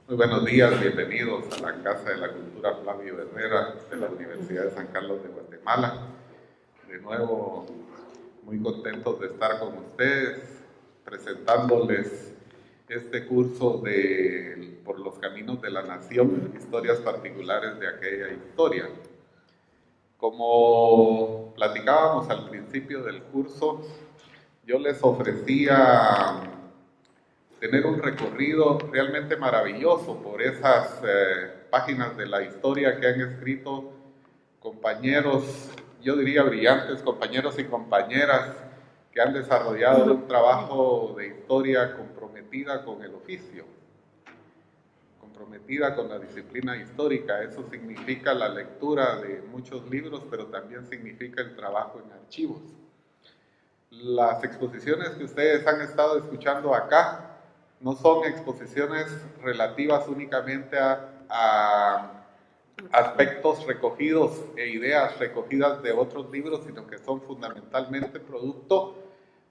Muy buenos días, bienvenidos a la Casa de la Cultura Flavio Herrera de la Universidad de San Carlos de Guatemala. De nuevo, muy contentos de estar con ustedes, presentándoles este curso de Por los Caminos de la Nación, historias particulares de aquella historia. Como platicábamos al principio del curso, yo les ofrecía tener un recorrido realmente maravilloso por esas páginas de la historia que han escrito compañeros, yo diría brillantes compañeros y compañeras que han desarrollado un trabajo de historia comprometida con el oficio, comprometida con la disciplina histórica. Eso significa la lectura de muchos libros, pero también significa el trabajo en archivos. Las exposiciones que ustedes han estado escuchando acá no son exposiciones relativas únicamente a aspectos recogidos e ideas recogidas de otros libros, sino que son fundamentalmente producto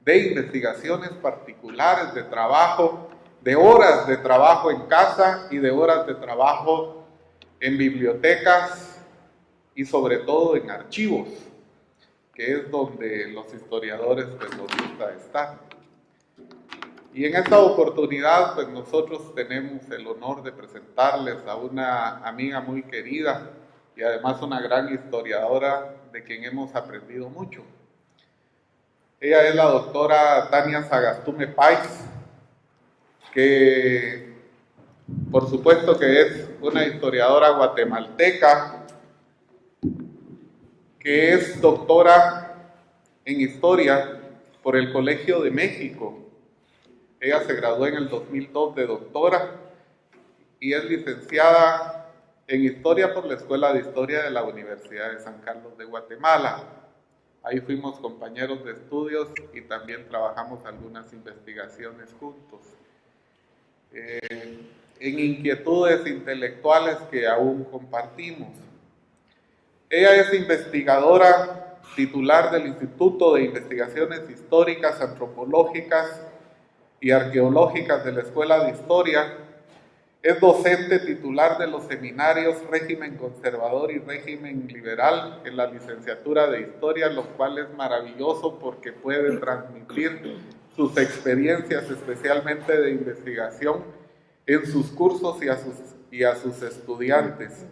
de investigaciones particulares, de trabajo, de horas de trabajo en casa y de horas de trabajo en bibliotecas y sobre todo en archivos, que es donde los historiadores pues, nos gusta estar. Y en esta oportunidad, pues nosotros tenemos el honor de presentarles a una amiga muy querida y además una gran historiadora de quien hemos aprendido mucho. Ella es la doctora Tania Sagastume Páez, que por supuesto que es una historiadora guatemalteca, que es doctora en historia por el Colegio de México. Ella se graduó en el 2002 de doctora y es licenciada en Historia por la Escuela de Historia de la Universidad de San Carlos de Guatemala. Ahí fuimos compañeros de estudios y también trabajamos algunas investigaciones juntos. En inquietudes intelectuales que aún compartimos. Ella es investigadora titular del Instituto de Investigaciones Históricas, Antropológicas y Arqueológicas de la Escuela de Historia, es docente titular de los seminarios Régimen Conservador y Régimen Liberal en la licenciatura de Historia, lo cual es maravilloso porque puede transmitir sus experiencias, especialmente de investigación, en sus cursos y a sus estudiantes.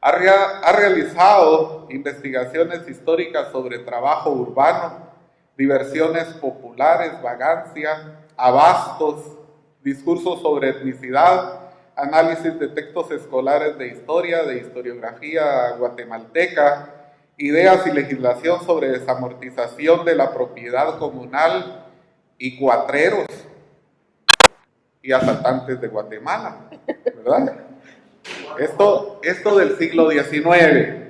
Ha realizado investigaciones históricas sobre trabajo urbano, diversiones populares, vagancia, abastos, discursos sobre etnicidad, análisis de textos escolares de historia, de historiografía guatemalteca, ideas y legislación sobre desamortización de la propiedad comunal y cuatreros y asaltantes de Guatemala, ¿verdad? Esto del siglo XIX.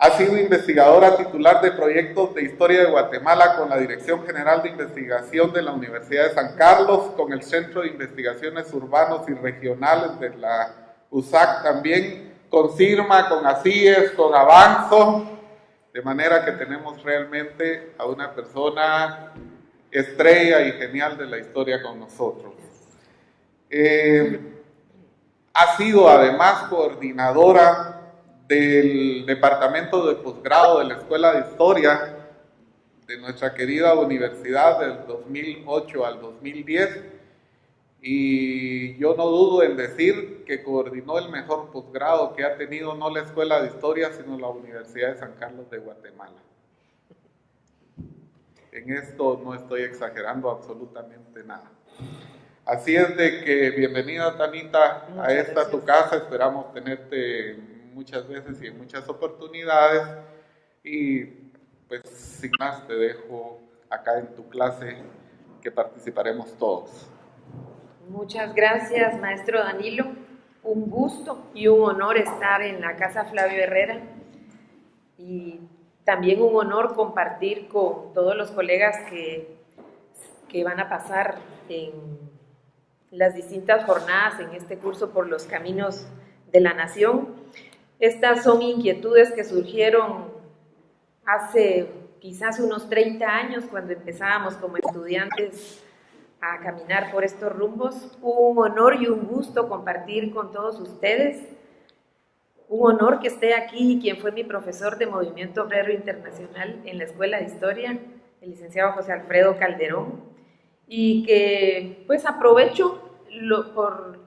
Ha sido investigadora titular de proyectos de historia de Guatemala con la Dirección General de Investigación de la Universidad de San Carlos, con el Centro de Investigaciones Urbanos y Regionales de la USAC también, con CIRMA, con ACIES, con Avanzo, de manera que tenemos realmente a una persona estrella y genial de la historia con nosotros. Ha sido además coordinadora del Departamento de Posgrado de la Escuela de Historia de nuestra querida universidad del 2008 al 2010, y yo no dudo en decir que coordinó el mejor posgrado que ha tenido no la Escuela de Historia, sino la Universidad de San Carlos de Guatemala. En esto no estoy exagerando absolutamente nada. Así es de que bienvenida, Tanita, a esta tu casa. Esperamos tenerte muchas veces y en muchas oportunidades, y pues sin más te dejo acá en tu clase que participaremos todos. Muchas gracias, maestro Danilo. Un gusto y un honor estar en la Casa Flavio Herrera, y también un honor compartir con todos los colegas que van a pasar en las distintas jornadas en este curso Por los Caminos de la Nación. Estas son inquietudes que surgieron hace quizás unos 30 años, cuando empezábamos como estudiantes a caminar por estos rumbos. Un honor y un gusto compartir con todos ustedes. Un honor que esté aquí quien fue mi profesor de Movimiento Obrero Internacional en la Escuela de Historia, el licenciado José Alfredo Calderón, y que pues aprovecho por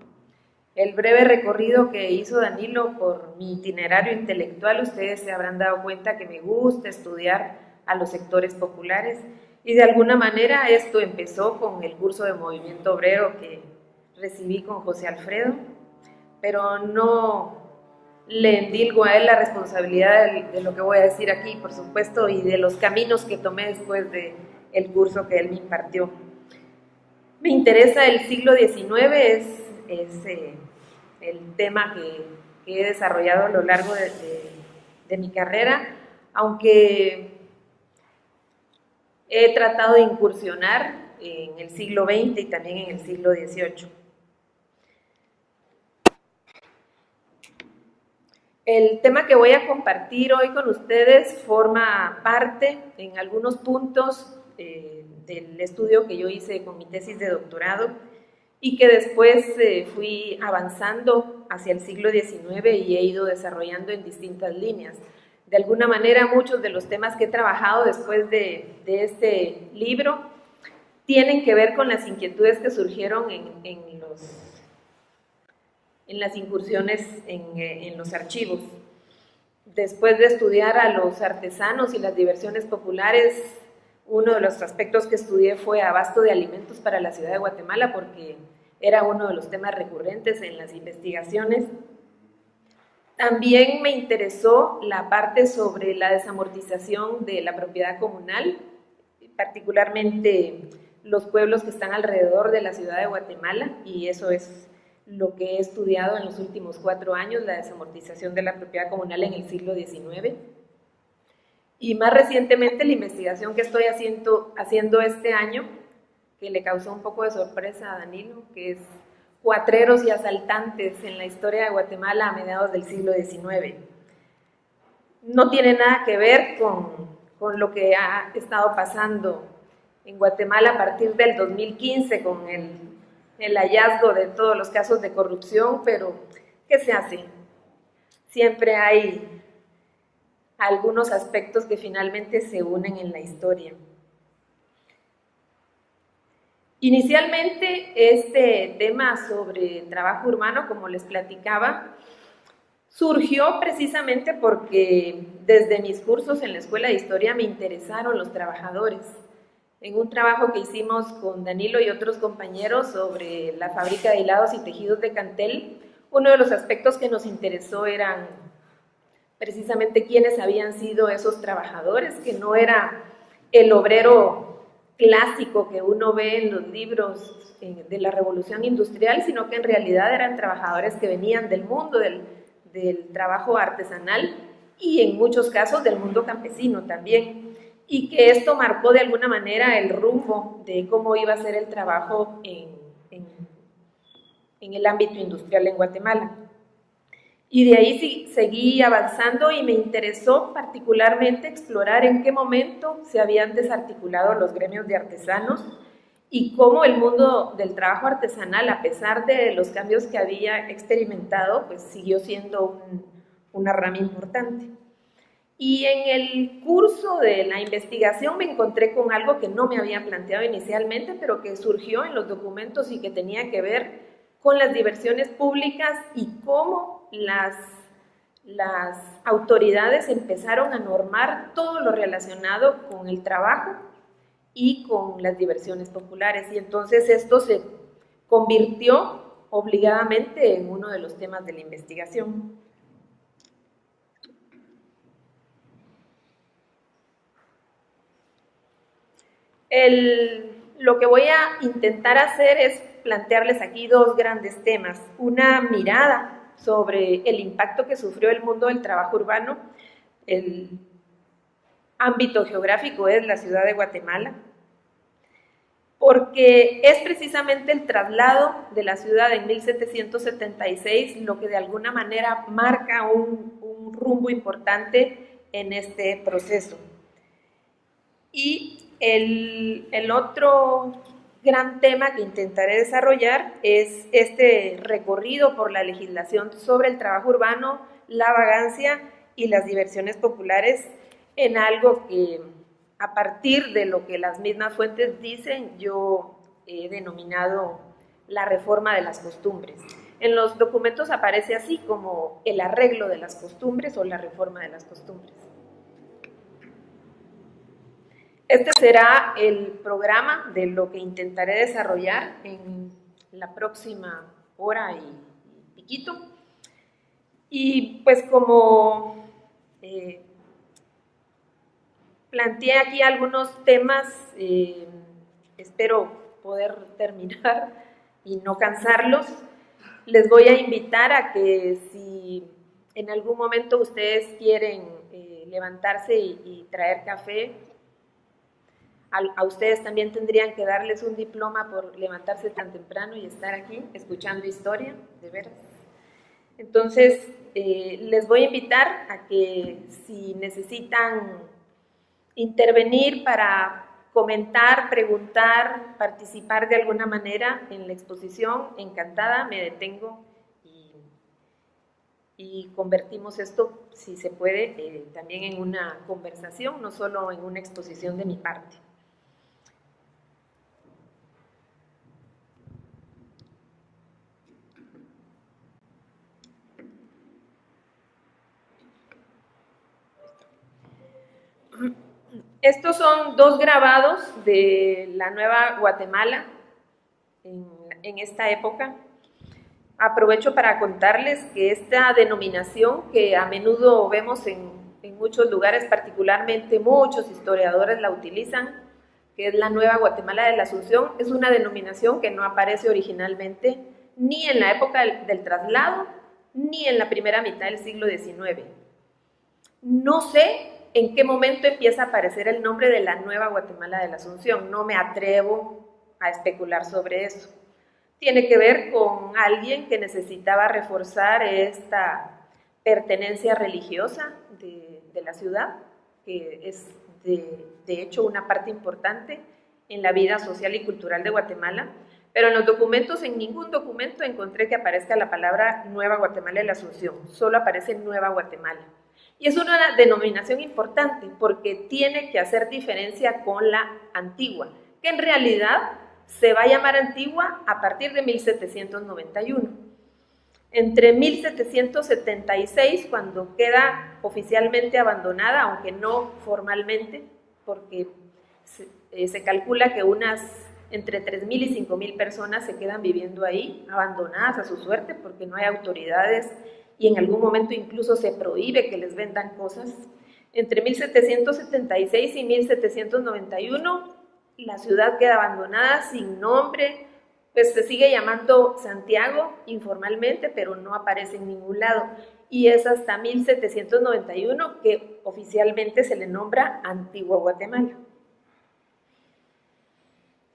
el breve recorrido que hizo Danilo por mi itinerario intelectual. Ustedes se habrán dado cuenta que me gusta estudiar a los sectores populares, y de alguna manera esto empezó con el curso de Movimiento Obrero que recibí con José Alfredo, pero no le endilgo a él la responsabilidad de lo que voy a decir aquí, por supuesto, y de los caminos que tomé después del curso que él me impartió. Me interesa el siglo XIX, es el tema que he desarrollado a lo largo de mi carrera, aunque he tratado de incursionar en el siglo XX y también en el siglo XVIII. El tema que voy a compartir hoy con ustedes forma parte, en algunos puntos, del estudio que yo hice con mi tesis de doctorado y que después fui avanzando hacia el siglo XIX y he ido desarrollando en distintas líneas. De alguna manera, muchos de los temas que he trabajado después de este libro tienen que ver con las inquietudes que surgieron en las incursiones en los archivos. Después de estudiar a los artesanos y las diversiones populares, uno de los aspectos que estudié fue abasto de alimentos para la ciudad de Guatemala, porque era uno de los temas recurrentes en las investigaciones. También me interesó la parte sobre la desamortización de la propiedad comunal, particularmente los pueblos que están alrededor de la ciudad de Guatemala, y eso es lo que he estudiado en los últimos 4 años, la desamortización de la propiedad comunal en el siglo XIX. Y más recientemente la investigación que estoy haciendo este año, que le causó un poco de sorpresa a Danilo, que es cuatreros y asaltantes en la historia de Guatemala a mediados del siglo XIX. No tiene nada que ver con lo que ha estado pasando en Guatemala a partir del 2015 con el hallazgo de todos los casos de corrupción, pero ¿qué se hace? Siempre hay algunos aspectos que finalmente se unen en la historia. Inicialmente, este tema sobre trabajo urbano, como les platicaba, surgió precisamente porque desde mis cursos en la Escuela de Historia me interesaron los trabajadores. En un trabajo que hicimos con Danilo y otros compañeros sobre la fábrica de hilados y tejidos de Cantel, uno de los aspectos que nos interesó eran precisamente quiénes habían sido esos trabajadores, que no era el obrero clásico que uno ve en los libros de la Revolución Industrial, sino que en realidad eran trabajadores que venían del mundo del trabajo artesanal y en muchos casos del mundo campesino también, y que esto marcó de alguna manera el rumbo de cómo iba a ser el trabajo en el ámbito industrial en Guatemala. Y de ahí seguí avanzando y me interesó particularmente explorar en qué momento se habían desarticulado los gremios de artesanos y cómo el mundo del trabajo artesanal, a pesar de los cambios que había experimentado, pues siguió siendo una rama importante. Y en el curso de la investigación me encontré con algo que no me había planteado inicialmente, pero que surgió en los documentos y que tenía que ver con las diversiones públicas y cómo las autoridades empezaron a normar todo lo relacionado con el trabajo y con las diversiones populares. Y entonces esto se convirtió obligadamente en uno de los temas de la investigación. Lo que voy a intentar hacer es plantearles aquí 2 grandes temas. Una mirada sobre el impacto que sufrió el mundo del trabajo urbano. El ámbito geográfico es la ciudad de Guatemala, porque es precisamente el traslado de la ciudad en 1776 lo que de alguna manera marca un rumbo importante en este proceso. Y el otro gran tema que intentaré desarrollar es este recorrido por la legislación sobre el trabajo urbano, la vagancia y las diversiones populares, en algo que, a partir de lo que las mismas fuentes dicen, yo he denominado la reforma de las costumbres. En los documentos aparece así como el arreglo de las costumbres o la reforma de las costumbres. Este será el programa de lo que intentaré desarrollar en la próxima hora y piquito. Y pues como planteé aquí algunos temas, espero poder terminar y no cansarlos. Les voy a invitar a que si en algún momento ustedes quieren levantarse y traer café, a ustedes también tendrían que darles un diploma por levantarse tan temprano y estar aquí escuchando historia, de veras. Entonces, les voy a invitar a que si necesitan intervenir para comentar, preguntar, participar de alguna manera en la exposición, encantada, me detengo y convertimos esto, si se puede, también en una conversación, no solo en una exposición de mi parte. Estos son dos grabados de la Nueva Guatemala en esta época. Aprovecho para contarles que esta denominación, que a menudo vemos en muchos lugares, particularmente muchos historiadores la utilizan, que es la Nueva Guatemala de la Asunción, es una denominación que no aparece originalmente ni en la época del traslado, ni en la primera mitad del siglo XIX. No sé en qué momento empieza a aparecer el nombre de la Nueva Guatemala de la Asunción. No me atrevo a especular sobre eso. Tiene que ver con alguien que necesitaba reforzar esta pertenencia religiosa de la ciudad, que es de hecho una parte importante en la vida social y cultural de Guatemala. Pero en los documentos, en ningún documento encontré que aparezca la palabra Nueva Guatemala de la Asunción, solo aparece Nueva Guatemala. Y es una denominación importante porque tiene que hacer diferencia con la antigua, que en realidad se va a llamar antigua a partir de 1791. Entre 1776, cuando queda oficialmente abandonada, aunque no formalmente, porque se calcula que unas entre 3.000 y 5.000 personas se quedan viviendo ahí, abandonadas a su suerte, porque no hay autoridades y en algún momento incluso se prohíbe que les vendan cosas. Entre 1776 y 1791, la ciudad queda abandonada, sin nombre, pues se sigue llamando Santiago informalmente, pero no aparece en ningún lado. Y es hasta 1791 que oficialmente se le nombra Antigua Guatemala.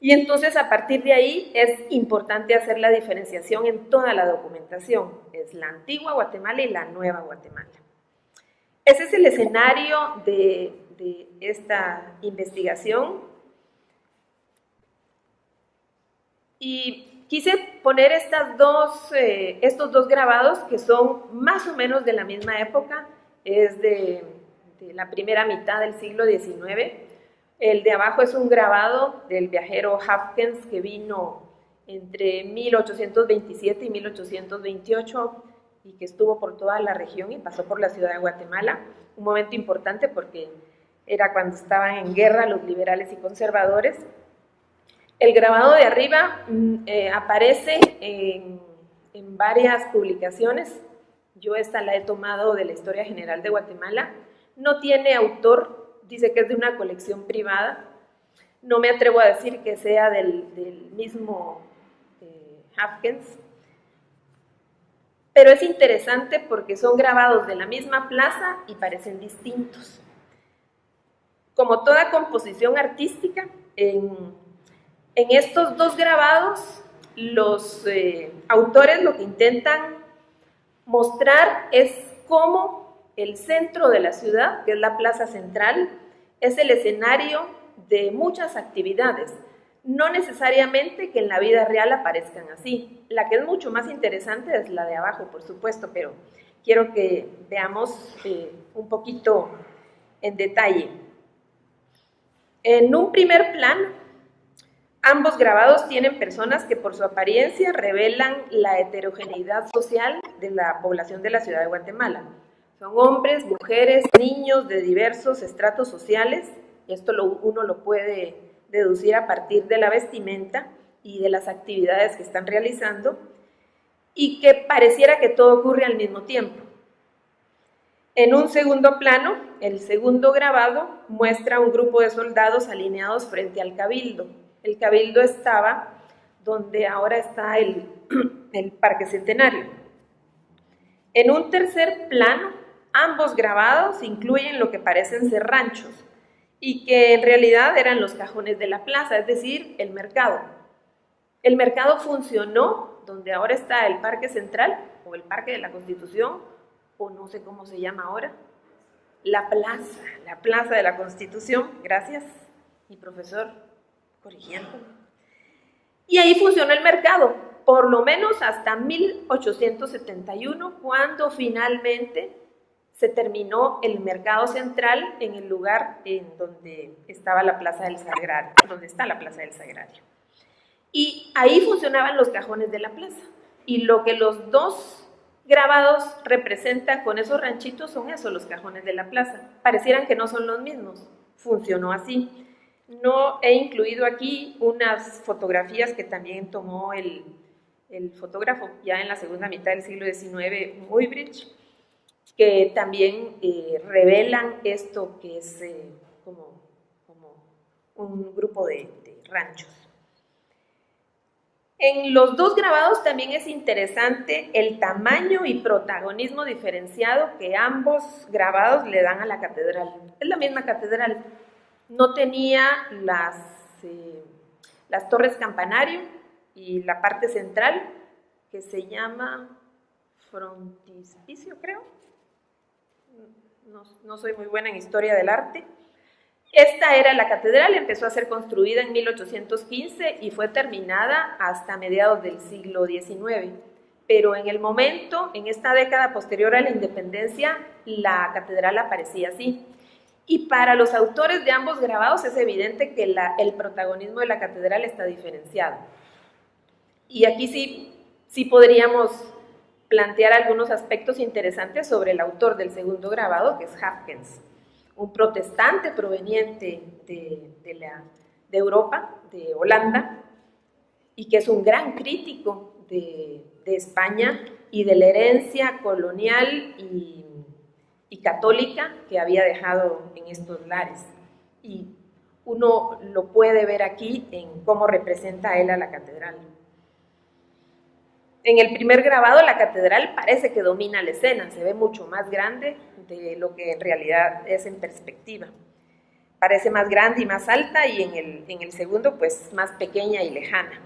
Y entonces a partir de ahí es importante hacer la diferenciación en toda la documentación. Es la Antigua Guatemala y la Nueva Guatemala. Ese es el escenario de esta investigación. Y quise poner estos dos grabados que son más o menos de la misma época, es de la primera mitad del siglo XIX. El de abajo es un grabado del viajero Hafkens que vino entre 1827 y 1828 y que estuvo por toda la región y pasó por la ciudad de Guatemala. Un momento importante porque era cuando estaban en guerra los liberales y conservadores. El grabado de arriba aparece en varias publicaciones. Yo esta la he tomado de la Historia General de Guatemala. No tiene autor. Dice que es de una colección privada. No me atrevo a decir que sea del mismo Hafkens, pero es interesante porque son grabados de la misma plaza y parecen distintos. Como toda composición artística, en estos dos grabados, los autores lo que intentan mostrar es cómo el centro de la ciudad, que es la plaza central, es el escenario de muchas actividades. no necesariamente que en la vida real aparezcan así. La que es mucho más interesante es la de abajo, por supuesto, pero quiero que veamos un poquito en detalle. En un primer plano, ambos grabados tienen personas que por su apariencia revelan la heterogeneidad social de la población de la ciudad de Guatemala. Son hombres, mujeres, niños de diversos estratos sociales. Esto uno lo puede deducir a partir de la vestimenta y de las actividades que están realizando, y que pareciera que todo ocurre al mismo tiempo. En un segundo plano, el segundo grabado muestra un grupo de soldados alineados frente al cabildo. El cabildo estaba donde ahora está el Parque Centenario. En un tercer plano, ambos grabados incluyen lo que parecen ser ranchos y que en realidad eran los cajones de la plaza, es decir, el mercado. El mercado funcionó donde ahora está el Parque Central o el Parque de la Constitución, o no sé cómo se llama ahora, la Plaza de la Constitución, gracias, mi profesor corrigiendo. Y ahí funcionó el mercado, por lo menos hasta 1871, cuando finalmente se terminó el mercado central en el lugar en donde estaba la Plaza del Sagrario, donde está la Plaza del Sagrario. Y ahí funcionaban los cajones de la plaza. Y lo que los dos grabados representan con esos ranchitos son esos, los cajones de la plaza. Parecieran que no son los mismos. Funcionó así. No he incluido aquí unas fotografías que también tomó el fotógrafo ya en la segunda mitad del siglo XIX, Muybridge, que también revelan esto que es como un grupo de ranchos. En los dos grabados también es interesante el tamaño y protagonismo diferenciado que ambos grabados le dan a la catedral. Es la misma catedral. No tenía las torres campanario y la parte central, que se llama frontispicio, creo. No soy muy buena en historia del arte. Esta era la catedral, empezó a ser construida en 1815 y fue terminada hasta mediados del siglo XIX. Pero en el momento, en esta década posterior a la independencia, la catedral aparecía así. Y para los autores de ambos grabados es evidente que el protagonismo de la catedral está diferenciado. Y aquí sí podríamos plantear algunos aspectos interesantes sobre el autor del segundo grabado, que es Haffkens, un protestante proveniente de Europa, de Holanda, y que es un gran crítico de España y de la herencia colonial y católica que había dejado en estos lares. Y uno lo puede ver aquí en cómo representa a él a la catedral. En el primer grabado, la catedral parece que domina la escena, se ve mucho más grande de lo que en realidad es en perspectiva. Parece más grande y más alta, y en el segundo, pues, más pequeña y lejana.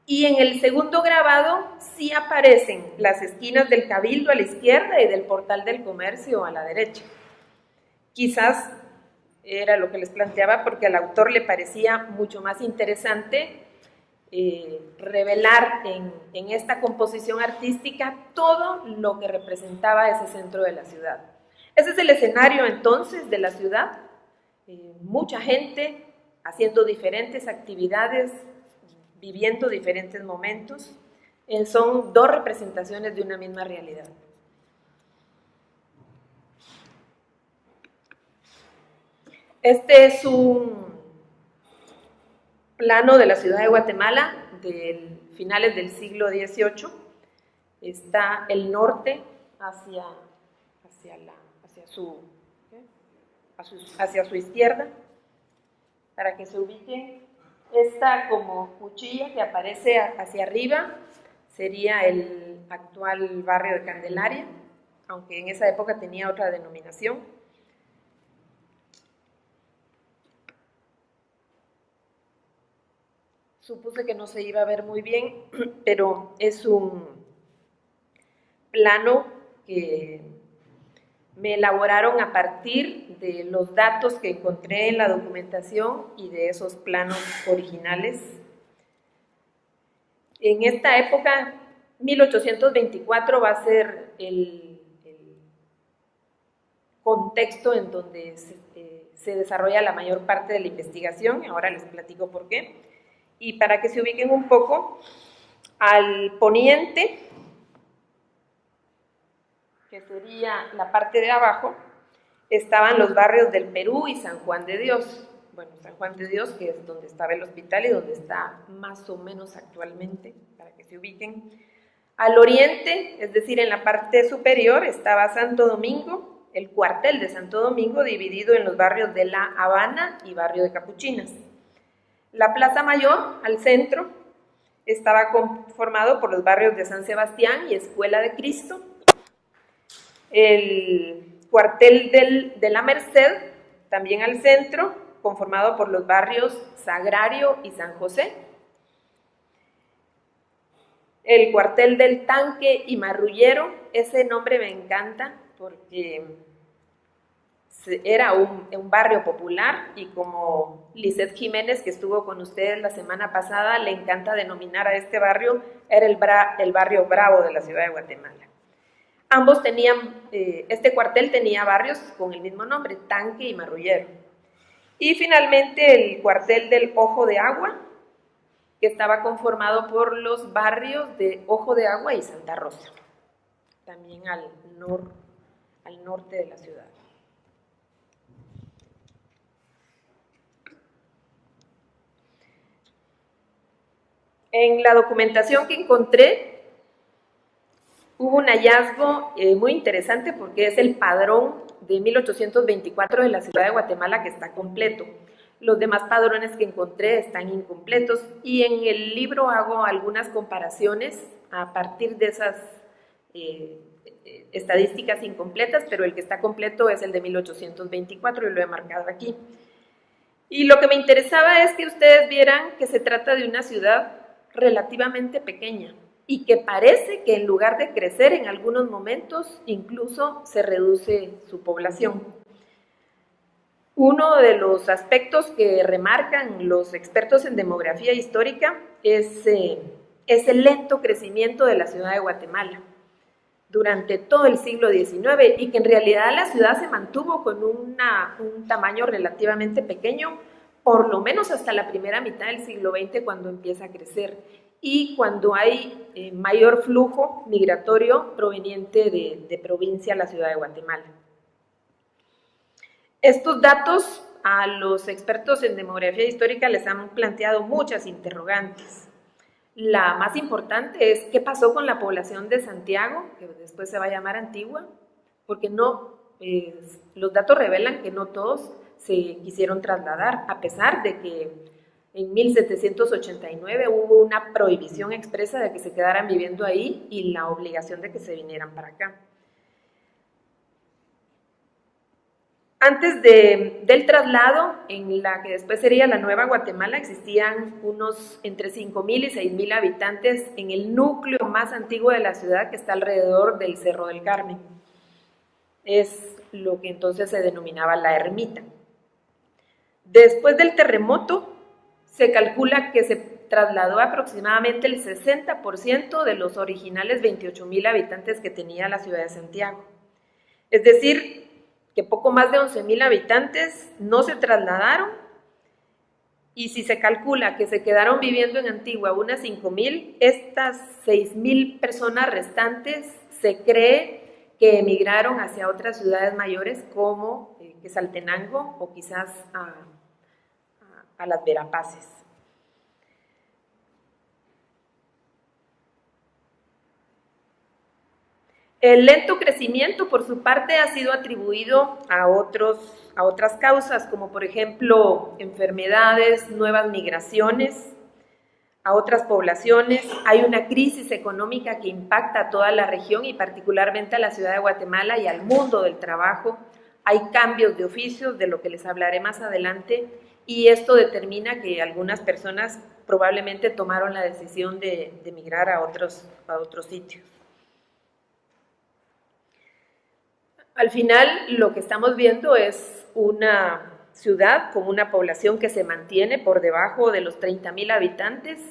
Y en el segundo grabado sí aparecen las esquinas del Cabildo a la izquierda y del Portal del Comercio a la derecha. Quizás era lo que les planteaba porque al autor le parecía mucho más interesante revelar en esta composición artística todo lo que representaba ese centro de la ciudad. Ese es el escenario entonces de la ciudad, mucha gente haciendo diferentes actividades, viviendo diferentes momentos, son dos representaciones de una misma realidad. Este es un plano de la ciudad de Guatemala de finales del siglo XVIII. Está el norte hacia su izquierda, para que se ubiquen. Esta como cuchilla que aparece hacia arriba sería el actual barrio de Candelaria, aunque en esa época tenía otra denominación. Supuse que no se iba a ver muy bien, pero es un plano que me elaboraron a partir de los datos que encontré en la documentación y de esos planos originales. En esta época, 1824 va a ser el contexto en donde se desarrolla la mayor parte de la investigación, y ahora les platico por qué. Y para que se ubiquen un poco, al poniente, que sería la parte de abajo, estaban los barrios del Perú y San Juan de Dios. Bueno, San Juan de Dios, que es donde estaba el hospital y donde está más o menos actualmente, para que se ubiquen. Al oriente, es decir, en la parte superior, estaba Santo Domingo, el cuartel de Santo Domingo, dividido en los barrios de La Habana y barrio de Capuchinas. La Plaza Mayor, al centro, estaba conformado por los barrios de San Sebastián y Escuela de Cristo. El cuartel de la Merced, también al centro, conformado por los barrios Sagrario y San José. El cuartel del Tanque y Marrullero, ese nombre me encanta porque era un barrio popular, y como Lisette Jiménez, que estuvo con ustedes la semana pasada, le encanta denominar a este barrio, era el barrio bravo de la ciudad de Guatemala. Ambos tenían, este cuartel tenía barrios con el mismo nombre, Tanque y Marrullero. Y finalmente el cuartel del Ojo de Agua, que estaba conformado por los barrios de Ojo de Agua y Santa Rosa, también al norte de la ciudad. En la documentación que encontré, hubo un hallazgo muy interesante porque es el padrón de 1824 de la ciudad de Guatemala, que está completo. Los demás padrones que encontré están incompletos, y en el libro hago algunas comparaciones a partir de esas estadísticas incompletas, pero el que está completo es el de 1824 y lo he marcado aquí. Y lo que me interesaba es que ustedes vieran que se trata de una ciudad relativamente pequeña y que parece que en lugar de crecer en algunos momentos, incluso se reduce su población. Uno de los aspectos que remarcan los expertos en demografía histórica es el lento crecimiento de la ciudad de Guatemala durante todo el siglo XIX, y que en realidad la ciudad se mantuvo con un tamaño relativamente pequeño, por lo menos hasta la primera mitad del siglo XX, cuando empieza a crecer y cuando hay mayor flujo migratorio proveniente de provincia a la ciudad de Guatemala. Estos datos a los expertos en demografía histórica les han planteado muchas interrogantes. La más importante es qué pasó con la población de Santiago, que después se va a llamar Antigua, porque los datos revelan que no todos se quisieron trasladar, a pesar de que en 1789 hubo una prohibición expresa de que se quedaran viviendo ahí y la obligación de que se vinieran para acá. Antes del traslado, en la que después sería la Nueva Guatemala, existían unos entre 5,000 y 6,000 habitantes en el núcleo más antiguo de la ciudad, que está alrededor del Cerro del Carmen. Es lo que entonces se denominaba la ermita. Después del terremoto, se calcula que se trasladó aproximadamente el 60% de los originales 28,000 habitantes que tenía la ciudad de Santiago. Es decir, que poco más de 11,000 habitantes no se trasladaron, y si se calcula que se quedaron viviendo en Antigua unas 5,000, estas 6,000 personas restantes se cree que emigraron hacia otras ciudades mayores como Quetzaltenango o quizás a las Verapaces. El lento crecimiento, por su parte, ha sido atribuido a otras causas, como por ejemplo enfermedades, nuevas migraciones, a otras poblaciones. Hay una crisis económica que impacta a toda la región y particularmente a la ciudad de Guatemala y al mundo del trabajo. Hay cambios de oficios, de lo que les hablaré más adelante, y esto determina que algunas personas probablemente tomaron la decisión de emigrar a otros sitios. Al final lo que estamos viendo es una ciudad con una población que se mantiene por debajo de los 30,000 habitantes.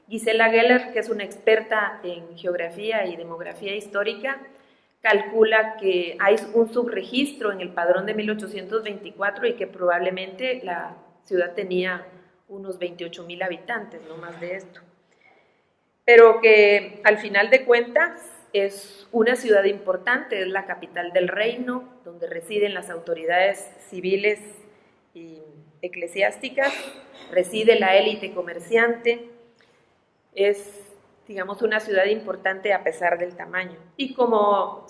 Gisela Geller, que es una experta en geografía y demografía histórica, calcula que hay un subregistro en el padrón de 1824 y que probablemente la ciudad tenía unos 28,000 habitantes, no más de esto. Pero que al final de cuentas es una ciudad importante, es la capital del reino, donde residen las autoridades civiles y eclesiásticas, reside la élite comerciante, es, digamos, una ciudad importante a pesar del tamaño. Y como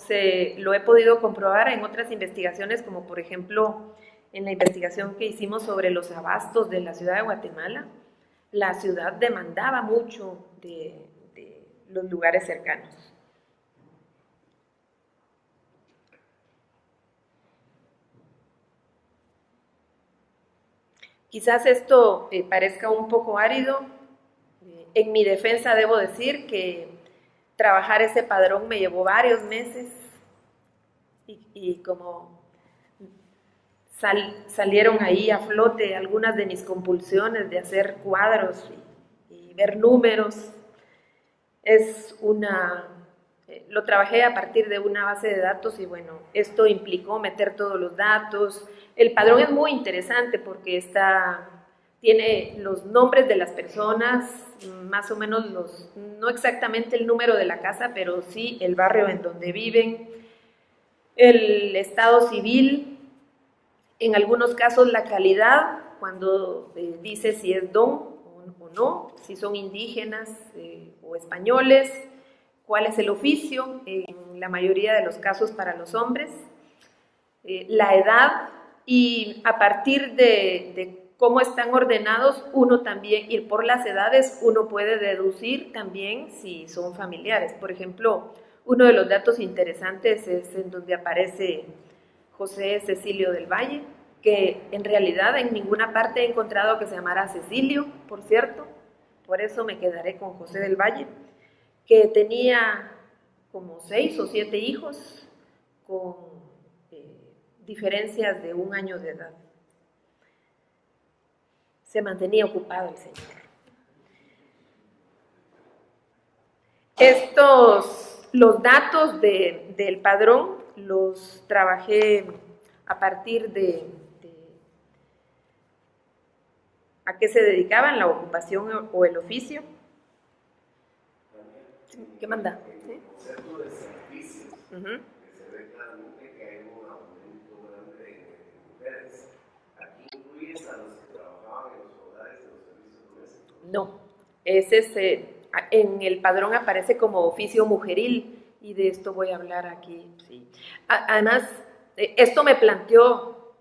lo he podido comprobar en otras investigaciones, como por ejemplo en la investigación que hicimos sobre los abastos de la ciudad de Guatemala, la ciudad demandaba mucho de los lugares cercanos. Quizás esto parezca un poco árido. En mi defensa debo decir que trabajar ese padrón me llevó varios meses y como salieron ahí a flote algunas de mis compulsiones de hacer cuadros y ver números, lo trabajé a partir de una base de datos y bueno, esto implicó meter todos los datos. El padrón es muy interesante porque tiene los nombres de las personas, más o menos no exactamente el número de la casa, pero sí el barrio en donde viven, el estado civil, en algunos casos la calidad, cuando dice si es don o no, si son indígenas o españoles, cuál es el oficio, en la mayoría de los casos para los hombres, la edad, y a partir de cómo están ordenados, uno también, y por las edades, uno puede deducir también si son familiares. Por ejemplo, uno de los datos interesantes es en donde aparece José Cecilio del Valle, que en realidad en ninguna parte he encontrado que se llamara Cecilio, por cierto, por eso me quedaré con José del Valle, que tenía como 6 o 7 hijos con diferencias de 1 año de edad. Se mantenía ocupado el señor. Los datos del padrón los trabajé a partir de a qué se dedicaban, la ocupación o el oficio. ¿Qué manda? ¿Sí? El concepto de servicios, que se ve claramente que hay un aumento grande de mujeres. Aquí incluyes a los que trabajaban en los hogares de los servicios domésticos. No, en el padrón aparece como oficio mujeril y de esto voy a hablar aquí. Sí. Además, esto me planteó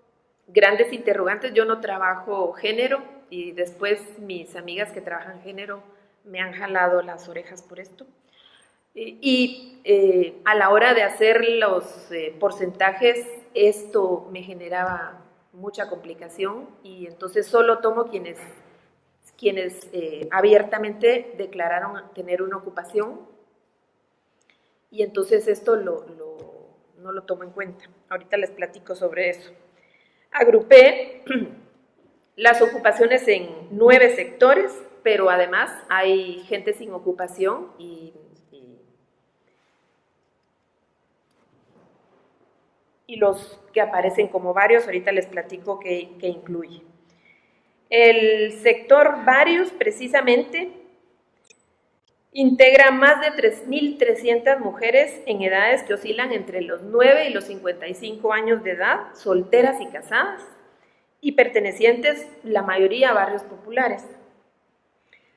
grandes interrogantes. Yo no trabajo género y después mis amigas que trabajan género me han jalado las orejas por esto. A la hora de hacer los porcentajes, esto me generaba mucha complicación y entonces solo tomo quienes abiertamente declararon tener una ocupación y entonces esto no lo tomo en cuenta. Ahorita les platico sobre eso. Agrupé las ocupaciones en 9 sectores, pero además hay gente sin ocupación y los que aparecen como varios, ahorita les platico qué incluye. El sector varios, precisamente, integra más de 3.300 mujeres en edades que oscilan entre los 9 y los 55 años de edad, solteras y casadas, y pertenecientes, la mayoría, a barrios populares.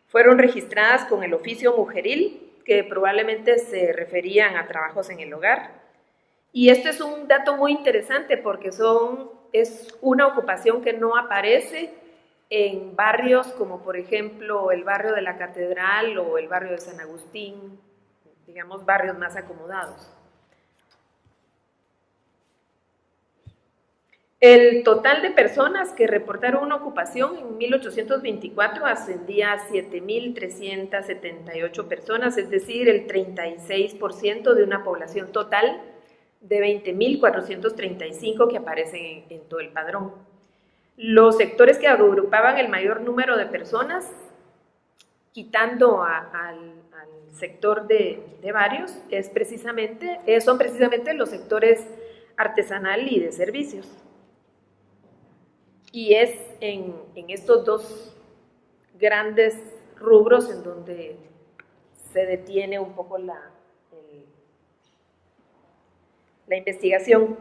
Fueron registradas con el oficio mujeril, que probablemente se referían a trabajos en el hogar. Y esto es un dato muy interesante porque es una ocupación que no aparece en barrios como por ejemplo el barrio de la Catedral o el barrio de San Agustín, digamos barrios más acomodados. El total de personas que reportaron una ocupación en 1824 ascendía a 7.378 personas, es decir, el 36% de una población total de 20.435 que aparecen en todo el padrón. Los sectores que agrupaban el mayor número de personas, quitando al sector de varios, son precisamente los sectores artesanal y de servicios. Y es en estos dos grandes rubros en donde se detiene un poco la investigación.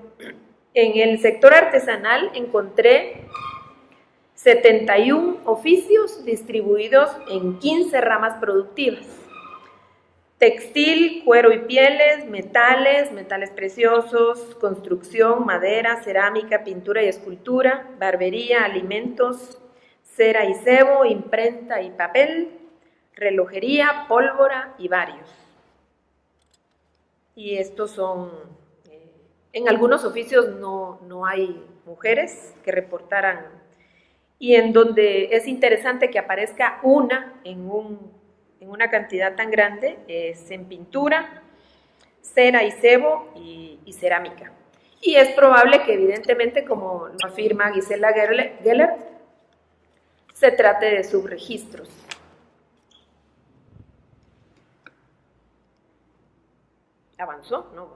En el sector artesanal encontré 71 oficios distribuidos en 15 ramas productivas: textil, cuero y pieles, metales preciosos, construcción, madera, cerámica, pintura y escultura, barbería, alimentos, cera y cebo, imprenta y papel, relojería, pólvora y varios. Y estos son, en algunos oficios no hay mujeres que reportaran, y en donde es interesante que aparezca una en una cantidad tan grande es en pintura, cera y cebo y cerámica. Y es probable que evidentemente, como lo afirma Gisela Geller, se trate de subregistros. ¿Avanzó? No.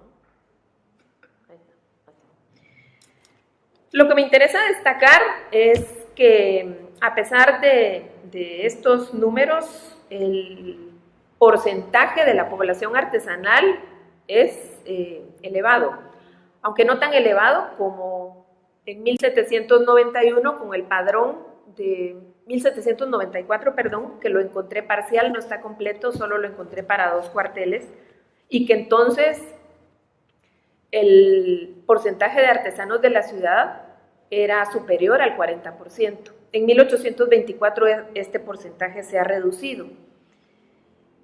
Lo que me interesa destacar es que a pesar de estos números, el porcentaje de la población artesanal es elevado, aunque no tan elevado como en 1791 con el padrón de 1794, que lo encontré parcial, no está completo, solo lo encontré para 2 cuarteles, y que entonces el porcentaje de artesanos de la ciudad era superior al 40%. En 1824 este porcentaje se ha reducido.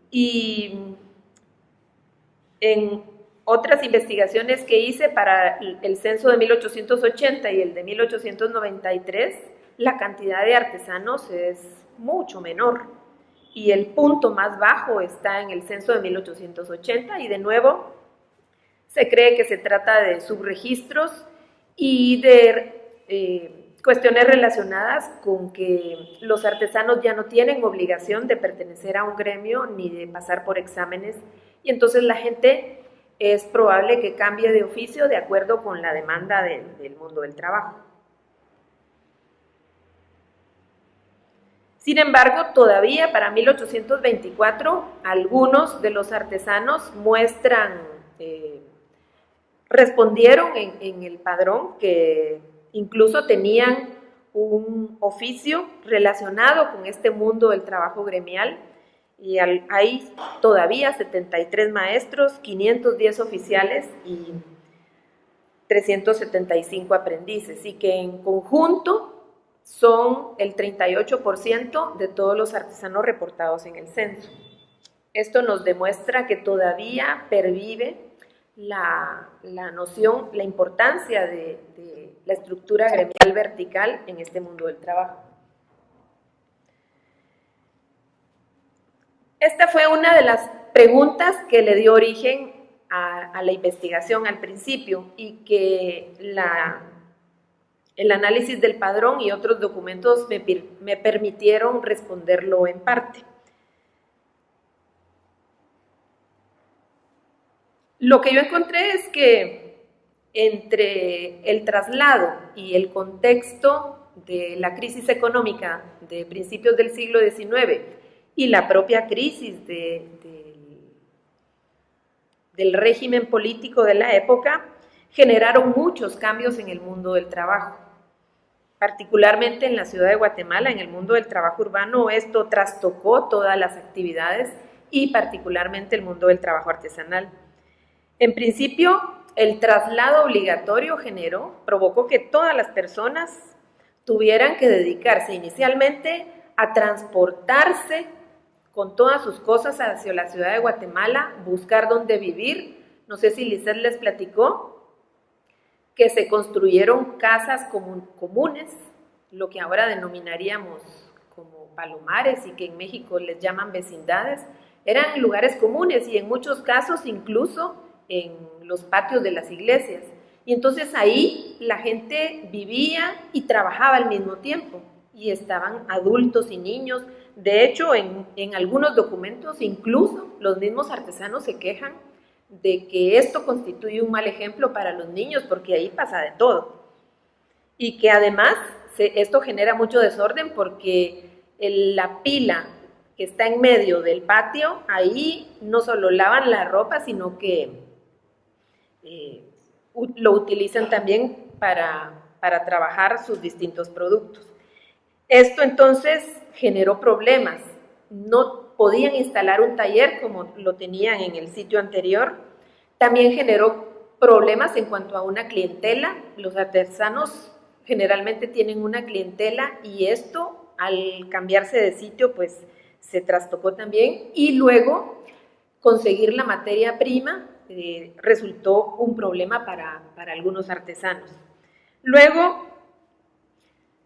Y en otras investigaciones que hice para el censo de 1880 y el de 1893, la cantidad de artesanos es mucho menor. Y el punto más bajo está en el censo de 1880, y de nuevo se cree que se trata de subregistros y de cuestiones relacionadas con que los artesanos ya no tienen obligación de pertenecer a un gremio ni de pasar por exámenes, y entonces la gente es probable que cambie de oficio de acuerdo con la demanda del mundo del trabajo. Sin embargo, todavía para 1824, algunos de los artesanos respondieron en el padrón que incluso tenían un oficio relacionado con este mundo del trabajo gremial, y hay todavía 73 maestros, 510 oficiales y 375 aprendices, y que en conjunto son el 38% de todos los artesanos reportados en el censo. Esto nos demuestra que todavía pervive la noción, la importancia de la estructura gremial vertical en este mundo del trabajo. Esta fue una de las preguntas que le dio origen a la investigación al principio, y que el análisis del padrón y otros documentos me permitieron responderlo en parte. Lo que yo encontré es que entre el traslado y el contexto de la crisis económica de principios del siglo XIX y la propia crisis del régimen político de la época, generaron muchos cambios en el mundo del trabajo. Particularmente en la ciudad de Guatemala, en el mundo del trabajo urbano, esto trastocó todas las actividades y particularmente el mundo del trabajo artesanal. En principio, el traslado obligatorio provocó que todas las personas tuvieran que dedicarse inicialmente a transportarse con todas sus cosas hacia la ciudad de Guatemala, buscar dónde vivir. No sé si Lizeth les platicó que se construyeron casas comunes, lo que ahora denominaríamos como palomares y que en México les llaman vecindades. Eran lugares comunes y en muchos casos incluso en los patios de las iglesias. Y entonces ahí la gente vivía y trabajaba al mismo tiempo, y estaban adultos y niños. De hecho, en algunos documentos, incluso los mismos artesanos se quejan de que esto constituye un mal ejemplo para los niños, porque ahí pasa de todo. Y que además esto genera mucho desorden, porque la pila que está en medio del patio, ahí no solo lavan la ropa, sino que lo utilizan también para trabajar sus distintos productos. Esto entonces generó problemas. No podían instalar un taller como lo tenían en el sitio anterior. También generó problemas en cuanto a una clientela. Los artesanos generalmente tienen una clientela, y esto, al cambiarse de sitio, pues se trastocó también. Y luego conseguir la materia prima resultó un problema para algunos artesanos. Luego,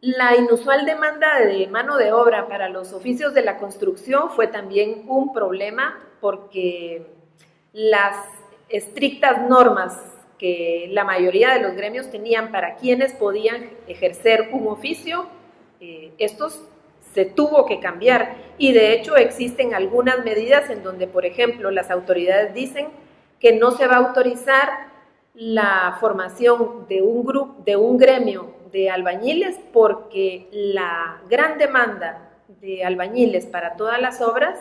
la inusual demanda de mano de obra para los oficios de la construcción fue también un problema, porque las estrictas normas que la mayoría de los gremios tenían para quienes podían ejercer un oficio, estos se tuvo que cambiar, y de hecho existen algunas medidas en donde, por ejemplo, las autoridades dicen que no se va a autorizar la formación de un gremio de albañiles, porque la gran demanda de albañiles para todas las obras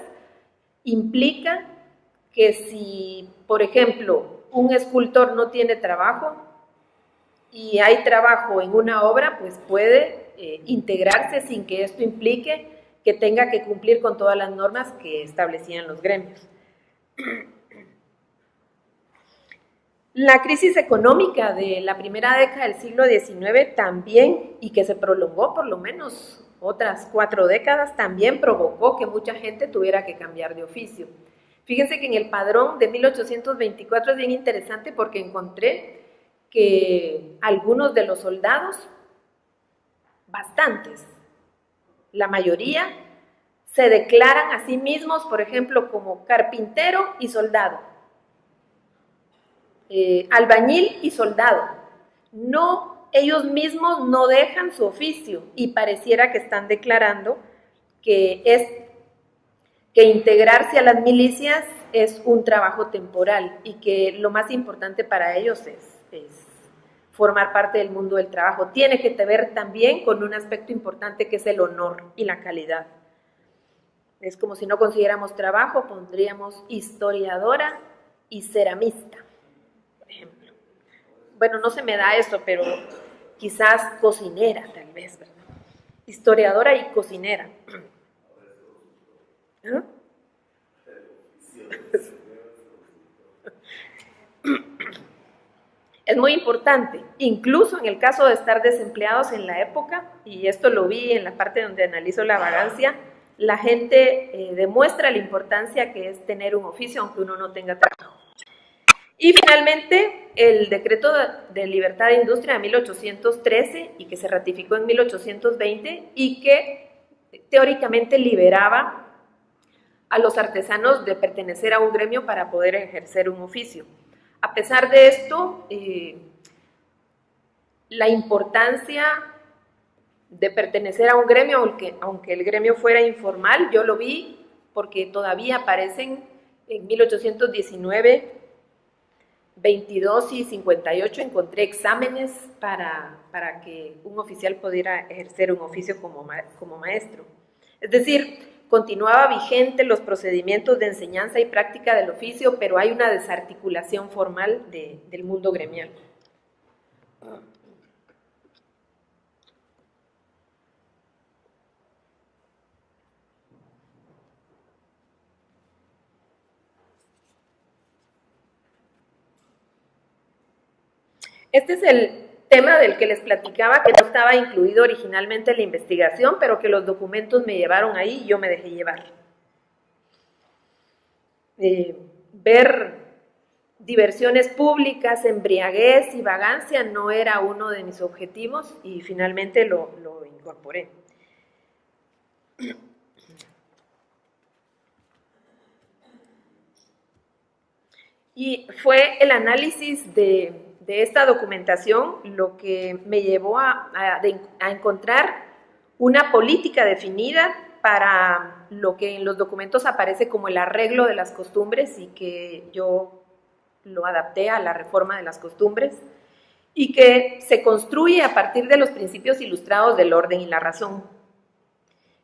implica que si, por ejemplo, un escultor no tiene trabajo y hay trabajo en una obra, pues puede integrarse sin que esto implique que tenga que cumplir con todas las normas que establecían los gremios. La crisis económica de la primera década del siglo XIX también, y que se prolongó por lo menos otras 4 décadas, también provocó que mucha gente tuviera que cambiar de oficio. Fíjense que en el padrón de 1824 es bien interesante, porque encontré que algunos de los soldados, bastantes, la mayoría, se declaran a sí mismos, por ejemplo, como carpintero y soldado. Albañil y soldado. No, ellos mismos no dejan su oficio, y pareciera que están declarando que integrarse a las milicias es un trabajo temporal, y que lo más importante para ellos es formar parte del mundo del trabajo. Tiene que ver también con un aspecto importante, que es el honor y la calidad. Es como si no consiguiéramos trabajo, pondríamos historiadora y ceramista. Ejemplo. Bueno, no se me da eso, pero quizás cocinera, tal vez, ¿verdad? Historiadora y cocinera. ¿Ah? Es muy importante, incluso en el caso de estar desempleados en la época, y esto lo vi en la parte donde analizo la vagancia, la gente demuestra la importancia que es tener un oficio aunque uno no tenga trabajo. Y finalmente, el decreto de libertad de industria de 1813, y que se ratificó en 1820, y que teóricamente liberaba a los artesanos de pertenecer a un gremio para poder ejercer un oficio. A pesar de esto, la importancia de pertenecer a un gremio, aunque el gremio fuera informal, yo lo vi porque todavía aparecen en 1819, 22 y 58, encontré exámenes para que un oficial pudiera ejercer un oficio como maestro. Es decir, continuaba vigente los procedimientos de enseñanza y práctica del oficio, pero hay una desarticulación formal del mundo gremial. Este es el tema del que les platicaba, que no estaba incluido originalmente en la investigación, pero que los documentos me llevaron ahí y yo me dejé llevar. Ver diversiones públicas, embriaguez y vagancia no era uno de mis objetivos, y finalmente lo incorporé. Y fue el análisis de esta documentación lo que me llevó a encontrar una política definida para lo que en los documentos aparece como el arreglo de las costumbres y que yo lo adapté a la reforma de las costumbres y que se construye a partir de los principios ilustrados del orden y la razón.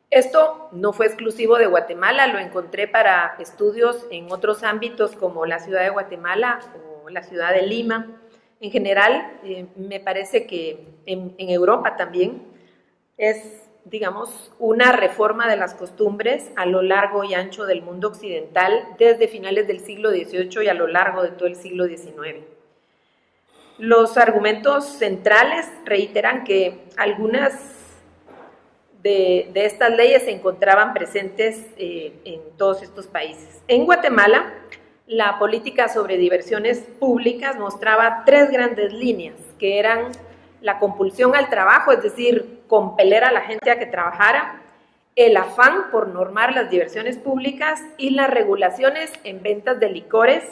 Esto no fue exclusivo de Guatemala, lo encontré para estudios en otros ámbitos como la ciudad de Guatemala o la ciudad de Lima. En general, me parece que en Europa también es, digamos, una reforma de las costumbres a lo largo y ancho del mundo occidental desde finales del siglo XVIII y a lo largo de todo el siglo XIX. Los argumentos centrales reiteran que algunas de estas leyes se encontraban presentes en todos estos países. En Guatemala, la política sobre diversiones públicas mostraba 3 grandes líneas, que eran la compulsión al trabajo, es decir, compeler a la gente a que trabajara, el afán por normar las diversiones públicas y las regulaciones en ventas de licores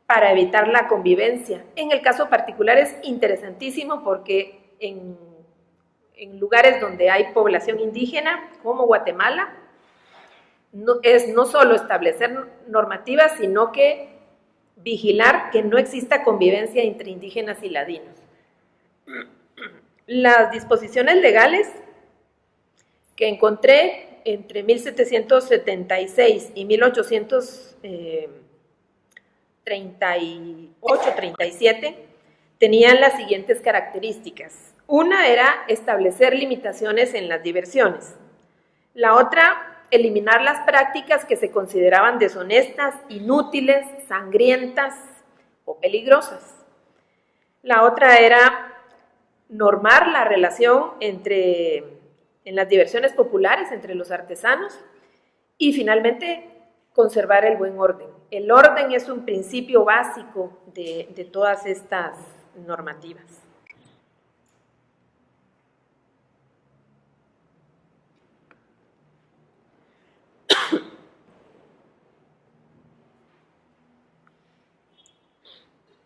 para evitar la convivencia. En el caso particular es interesantísimo porque en lugares donde hay población indígena, como Guatemala, no solo establecer normativas, sino que vigilar que no exista convivencia entre indígenas y ladinos. Las disposiciones legales que encontré entre 1776 y 1838-37 tenían las siguientes características. Una era establecer limitaciones en las diversiones. La otra, eliminar las prácticas que se consideraban deshonestas, inútiles, sangrientas o peligrosas. La otra era normar la relación en las diversiones populares entre los artesanos y finalmente conservar el buen orden. El orden es un principio básico de todas estas normativas.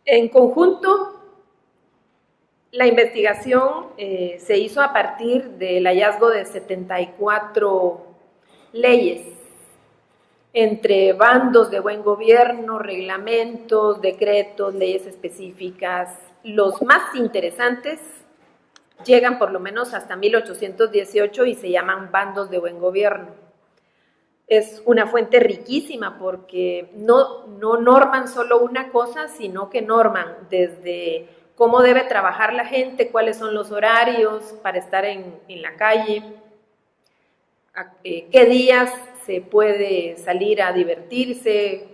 En conjunto, la investigación se hizo a partir del hallazgo de 74 leyes, entre bandos de buen gobierno, reglamentos, decretos, leyes específicas. Los más interesantes llegan por lo menos hasta 1818 y se llaman bandos de buen gobierno. Es una fuente riquísima porque no norman solo una cosa, sino que norman desde cómo debe trabajar la gente, cuáles son los horarios para estar en la calle, qué días se puede salir a divertirse,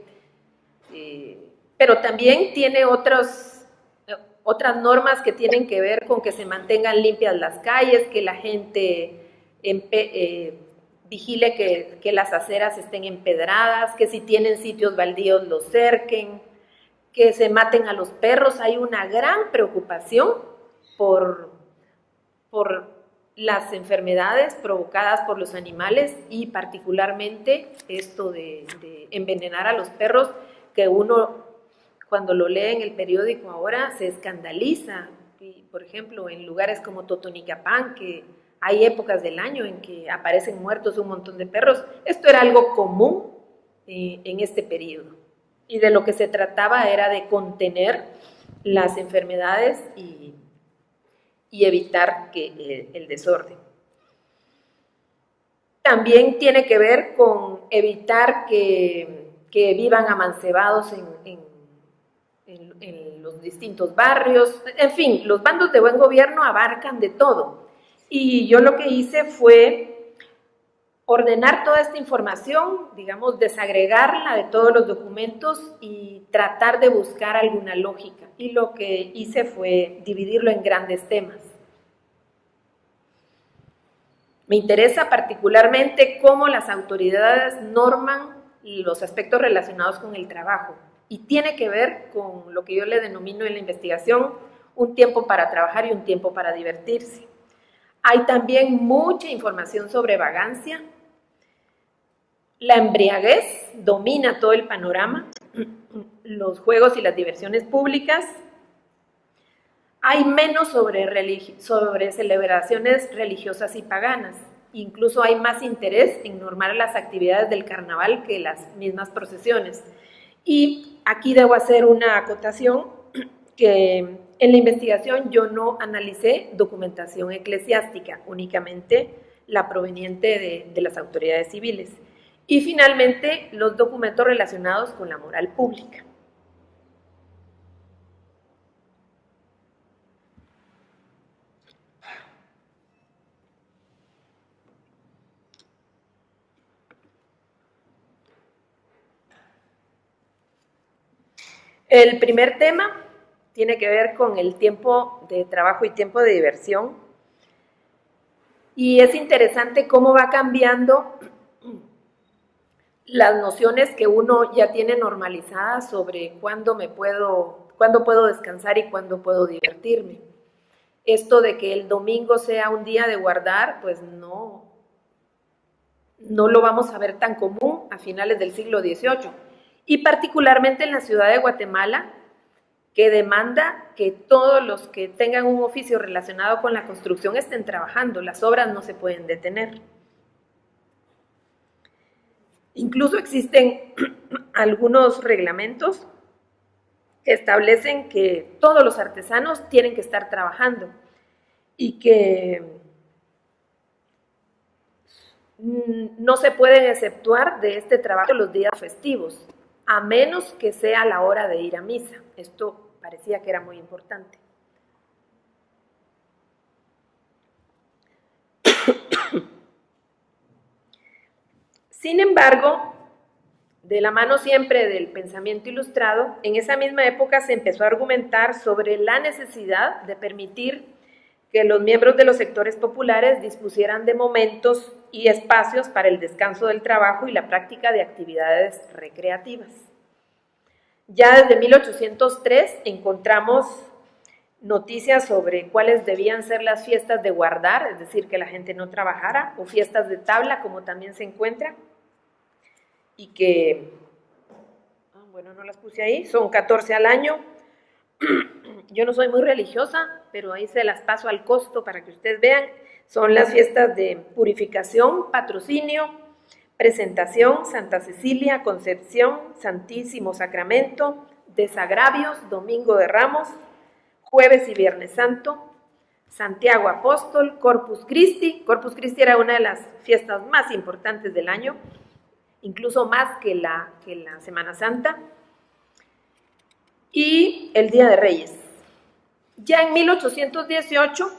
pero también tiene otras normas que tienen que ver con que se mantengan limpias las calles, que la gente vigile que las aceras estén empedradas, que si tienen sitios baldíos los cerquen, que se maten a los perros. Hay una gran preocupación por las enfermedades provocadas por los animales y particularmente esto de envenenar a los perros, que uno cuando lo lee en el periódico ahora se escandaliza. Y, por ejemplo, en lugares como Totonicapán, que hay épocas del año en que aparecen muertos un montón de perros. Esto era algo común en este periodo. Y de lo que se trataba era de contener las enfermedades y evitar el desorden. También tiene que ver con evitar que vivan amancebados en los distintos barrios. En fin, los bandos de buen gobierno abarcan de todo. Y yo lo que hice fue ordenar toda esta información, digamos, desagregarla de todos los documentos y tratar de buscar alguna lógica. Y lo que hice fue dividirlo en grandes temas. Me interesa particularmente cómo las autoridades norman los aspectos relacionados con el trabajo. Y tiene que ver con lo que yo le denomino en la investigación un tiempo para trabajar y un tiempo para divertirse. Hay también mucha información sobre vagancia. La embriaguez domina todo el panorama los juegos y las diversiones públicas. Hay menos sobre celebraciones religiosas y paganas. Incluso hay más interés en normar las actividades del carnaval que las mismas procesiones. Y aquí debo hacer una acotación que en la investigación yo no analicé documentación eclesiástica, únicamente la proveniente de las autoridades civiles. Y finalmente, los documentos relacionados con la moral pública. El primer tema tiene que ver con el tiempo de trabajo y tiempo de diversión. Y es interesante cómo va cambiando las nociones que uno ya tiene normalizadas sobre cuándo puedo descansar y cuándo puedo divertirme. Esto de que el domingo sea un día de guardar, pues no lo vamos a ver tan común a finales del siglo XVIII. Y particularmente en la ciudad de Guatemala, que demanda que todos los que tengan un oficio relacionado con la construcción estén trabajando. Las obras no se pueden detener. Incluso existen algunos reglamentos que establecen que todos los artesanos tienen que estar trabajando y que no se pueden exceptuar de este trabajo los días festivos, a menos que sea la hora de ir a misa. Esto parecía que era muy importante. Sin embargo, de la mano siempre del pensamiento ilustrado, en esa misma época se empezó a argumentar sobre la necesidad de permitir que los miembros de los sectores populares dispusieran de momentos y espacios para el descanso del trabajo y la práctica de actividades recreativas. Ya desde 1803 encontramos noticias sobre cuáles debían ser las fiestas de guardar, es decir, que la gente no trabajara, o fiestas de tabla, como también se encuentra, y que, bueno, no las puse ahí, son 14 al año. Yo no soy muy religiosa, pero ahí se las paso al costo para que ustedes vean. Son las fiestas de Purificación, Patrocinio, Presentación, Santa Cecilia, Concepción, Santísimo Sacramento, Desagravios, Domingo de Ramos, Jueves y Viernes Santo, Santiago Apóstol, Corpus Christi. Corpus Christi era una de las fiestas más importantes del año, incluso más que la Semana Santa, y el Día de Reyes. Ya en 1818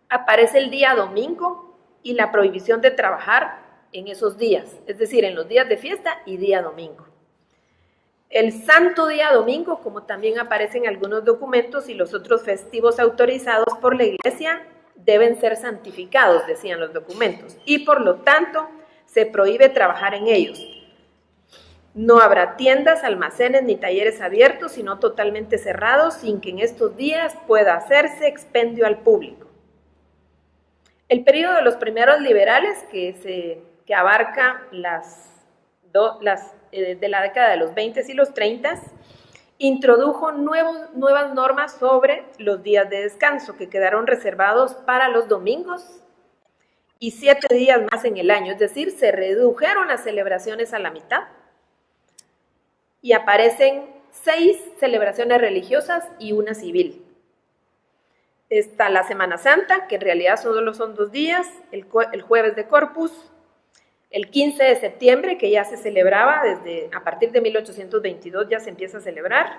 aparece el día domingo y la prohibición de trabajar en esos días, es decir, en los días de fiesta y día domingo. El santo día domingo, como también aparece en algunos documentos, y los otros festivos autorizados por la Iglesia deben ser santificados, decían los documentos, y por lo tanto se prohíbe trabajar en ellos. No habrá tiendas, almacenes ni talleres abiertos, sino totalmente cerrados, sin que en estos días pueda hacerse expendio al público. El periodo de los primeros liberales, que abarca de la década de los 20 y los 30, introdujo nuevas normas sobre los días de descanso, que quedaron reservados para los domingos y 7 días más en el año, es decir, se redujeron las celebraciones a la mitad y aparecen 6 celebraciones religiosas y una civil. Está la Semana Santa, que en realidad solo son 2 días, el jueves de Corpus, el 15 de septiembre, que ya se celebraba a partir de 1822 ya se empieza a celebrar,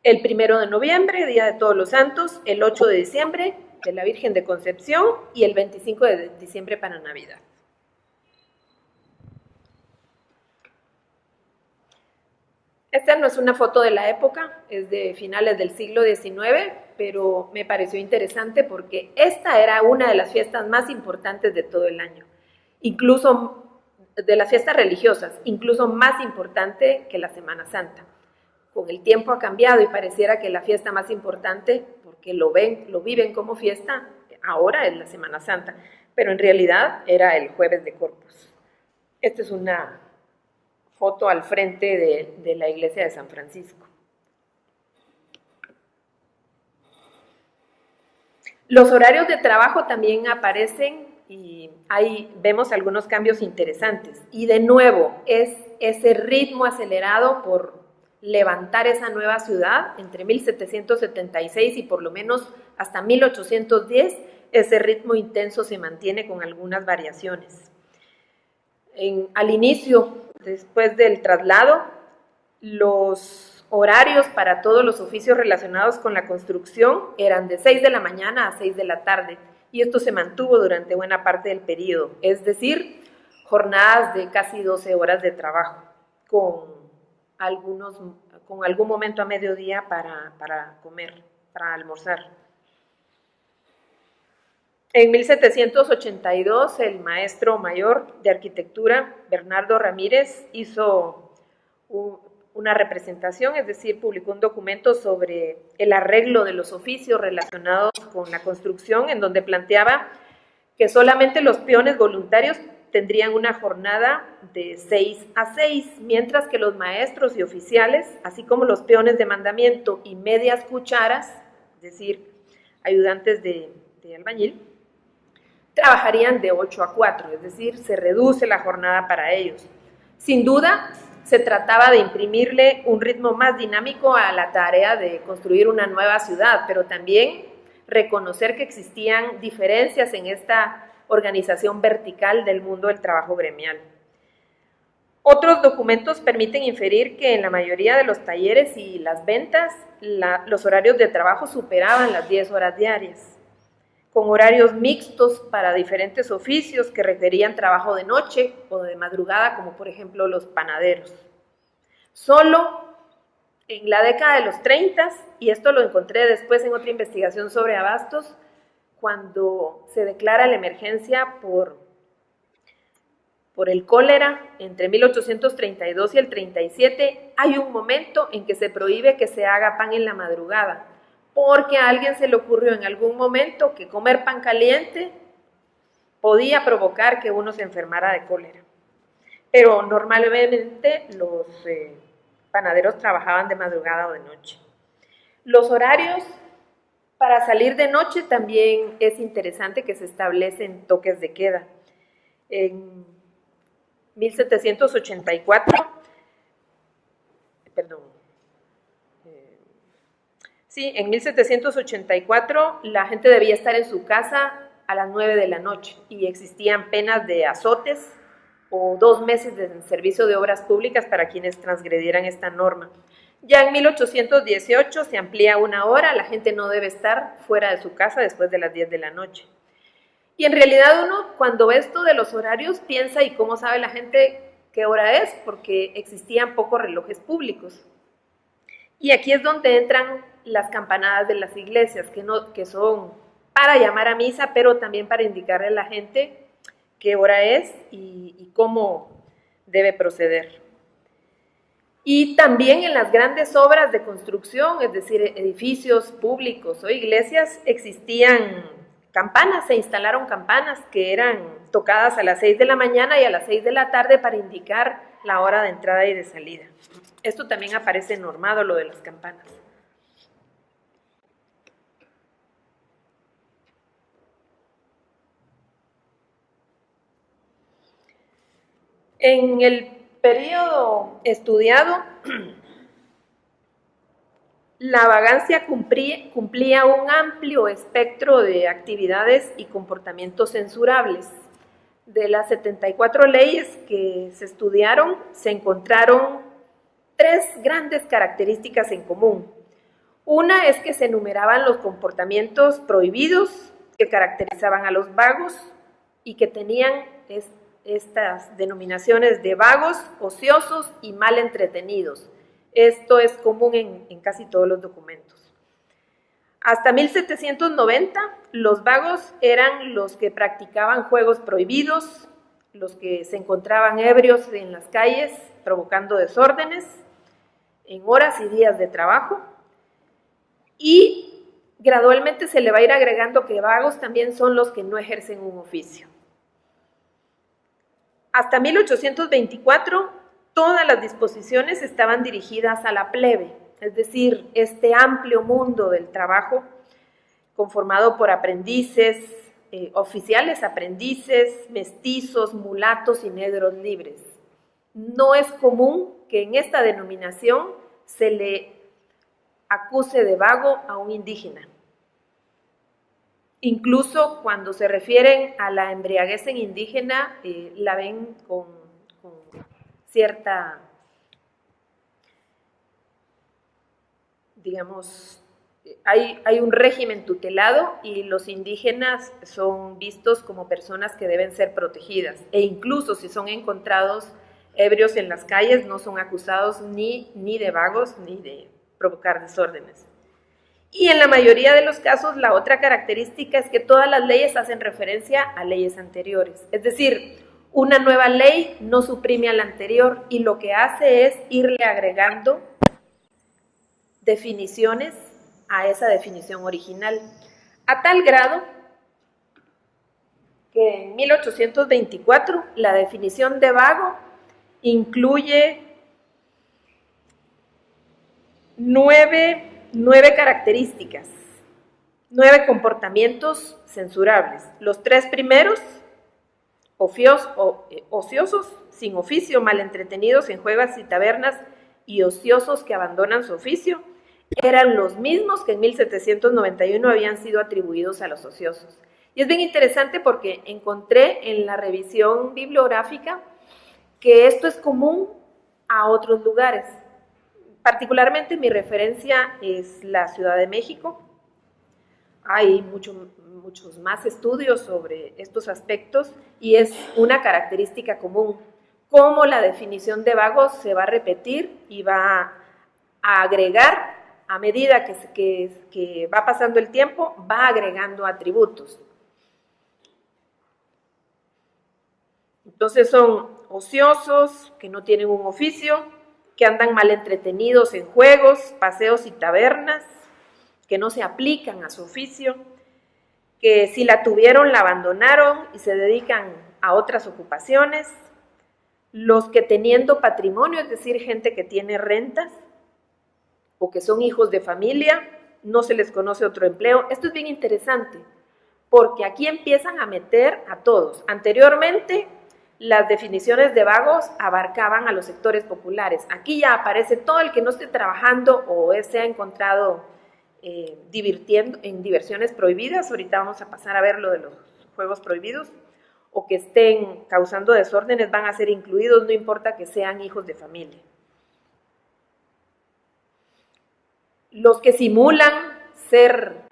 el 1 de noviembre, Día de Todos los Santos, el 8 de diciembre, de la Virgen de Concepción, y el 25 de diciembre para Navidad. Esta no es una foto de la época, es de finales del siglo XIX, pero me pareció interesante porque esta era una de las fiestas más importantes de todo el año, incluso de las fiestas religiosas, incluso más importante que la Semana Santa. Con el tiempo ha cambiado y pareciera que la fiesta más importante, porque lo viven como fiesta, ahora es la Semana Santa, pero en realidad era el jueves de Corpus. Esta es una foto al frente de la iglesia de San Francisco. Los horarios de trabajo también aparecen y ahí vemos algunos cambios interesantes. Y de nuevo, es ese ritmo acelerado por levantar esa nueva ciudad entre 1776 y por lo menos hasta 1810, ese ritmo intenso se mantiene con algunas variaciones. Al inicio, después del traslado, los horarios para todos los oficios relacionados con la construcción eran de 6 de la mañana a 6 de la tarde, y esto se mantuvo durante buena parte del periodo, es decir, jornadas de casi 12 horas de trabajo, con algún momento a mediodía para comer, para almorzar. En 1782, el maestro mayor de arquitectura, Bernardo Ramírez, hizo una representación, es decir, publicó un documento sobre el arreglo de los oficios relacionados con la construcción, en donde planteaba que solamente los peones voluntarios tendrían una jornada de 6 a 6, mientras que los maestros y oficiales, así como los peones de mandamiento y medias cucharas, es decir, ayudantes de albañil, trabajarían de 8 a 4, es decir, se reduce la jornada para ellos. Sin duda, se trataba de imprimirle un ritmo más dinámico a la tarea de construir una nueva ciudad, pero también reconocer que existían diferencias en esta organización vertical del mundo del trabajo gremial. Otros documentos permiten inferir que en la mayoría de los talleres y las ventas, los horarios de trabajo superaban las 10 horas diarias, con horarios mixtos para diferentes oficios que requerían trabajo de noche o de madrugada, como por ejemplo los panaderos. Solo en la década de los 30, y esto lo encontré después en otra investigación sobre abastos, cuando se declara la emergencia por el cólera entre 1832 y el 37, hay un momento en que se prohíbe que se haga pan en la madrugada, porque a alguien se le ocurrió en algún momento que comer pan caliente podía provocar que uno se enfermara de cólera. Pero normalmente los panaderos trabajaban de madrugada o de noche. Los horarios para salir de noche también es interesante que se establecen toques de queda. En 1784, en 1784 la gente debía estar en su casa a las 9 de la noche y existían penas de azotes o 2 meses de servicio de obras públicas para quienes transgredieran esta norma. Ya en 1818 se amplía 1 hora, la gente no debe estar fuera de su casa después de las 10 de la noche. Y en realidad uno, cuando ve esto de los horarios, piensa, ¿y cómo sabe la gente qué hora es? Porque existían pocos relojes públicos. Y aquí es donde entran las campanadas de las iglesias, que son para llamar a misa, pero también para indicarle a la gente qué hora es y cómo debe proceder. Y también en las grandes obras de construcción, es decir, edificios públicos o iglesias, existían campanas, se instalaron campanas que eran tocadas a las 6 de la mañana y a las 6 de la tarde para indicar la hora de entrada y de salida. Esto también aparece normado, lo de las campanas. En el periodo estudiado, la vagancia cumplía un amplio espectro de actividades y comportamientos censurables. De las 74 leyes que se estudiaron, se encontraron 3 grandes características en común. Una es que se enumeraban los comportamientos prohibidos que caracterizaban a los vagos y que tenían estas denominaciones de vagos, ociosos y mal entretenidos. Esto es común en casi todos los documentos. Hasta 1790, los vagos eran los que practicaban juegos prohibidos, los que se encontraban ebrios en las calles, provocando desórdenes en horas y días de trabajo. Y gradualmente se le va a ir agregando que vagos también son los que no ejercen un oficio. Hasta 1824 todas las disposiciones estaban dirigidas a la plebe, es decir, este amplio mundo del trabajo conformado por aprendices, oficiales, aprendices, mestizos, mulatos y negros libres. No es común que en esta denominación se le acuse de vago a un indígena. Incluso cuando se refieren a la embriaguez en indígena, la ven con cierta, digamos, hay un régimen tutelado y los indígenas son vistos como personas que deben ser protegidas, e incluso si son encontrados ebrios en las calles no son acusados ni de vagos ni de provocar desórdenes. Y en la mayoría de los casos la otra característica es que todas las leyes hacen referencia a leyes anteriores, es decir, una nueva ley no suprime a la anterior y lo que hace es irle agregando definiciones a esa definición original, a tal grado que en 1824 la definición de vago incluye nueve características, 9 comportamientos censurables. Los 3 primeros, ociosos, sin oficio, mal entretenidos en juegos y tabernas y ociosos que abandonan su oficio, eran los mismos que en 1791 habían sido atribuidos a los ociosos. Y es bien interesante porque encontré en la revisión bibliográfica que esto es común a otros lugares. Particularmente mi referencia es la Ciudad de México. Hay muchos más estudios sobre estos aspectos y es una característica común, cómo la definición de vagos se va a repetir y va a agregar, a medida que va pasando el tiempo, va agregando atributos. Entonces son ociosos, que no tienen un oficio, que andan mal entretenidos en juegos, paseos y tabernas, que no se aplican a su oficio, que si la tuvieron la abandonaron y se dedican a otras ocupaciones, los que teniendo patrimonio, es decir, gente que tiene rentas o que son hijos de familia, no se les conoce otro empleo. Esto es bien interesante, porque aquí empiezan a meter a todos. Anteriormente, las definiciones de vagos abarcaban a los sectores populares. Aquí ya aparece todo el que no esté trabajando o se ha encontrado divirtiendo en diversiones prohibidas. Ahorita vamos a pasar a ver lo de los juegos prohibidos, o que estén causando desórdenes, van a ser incluidos, no importa que sean hijos de familia. Los que simulan ser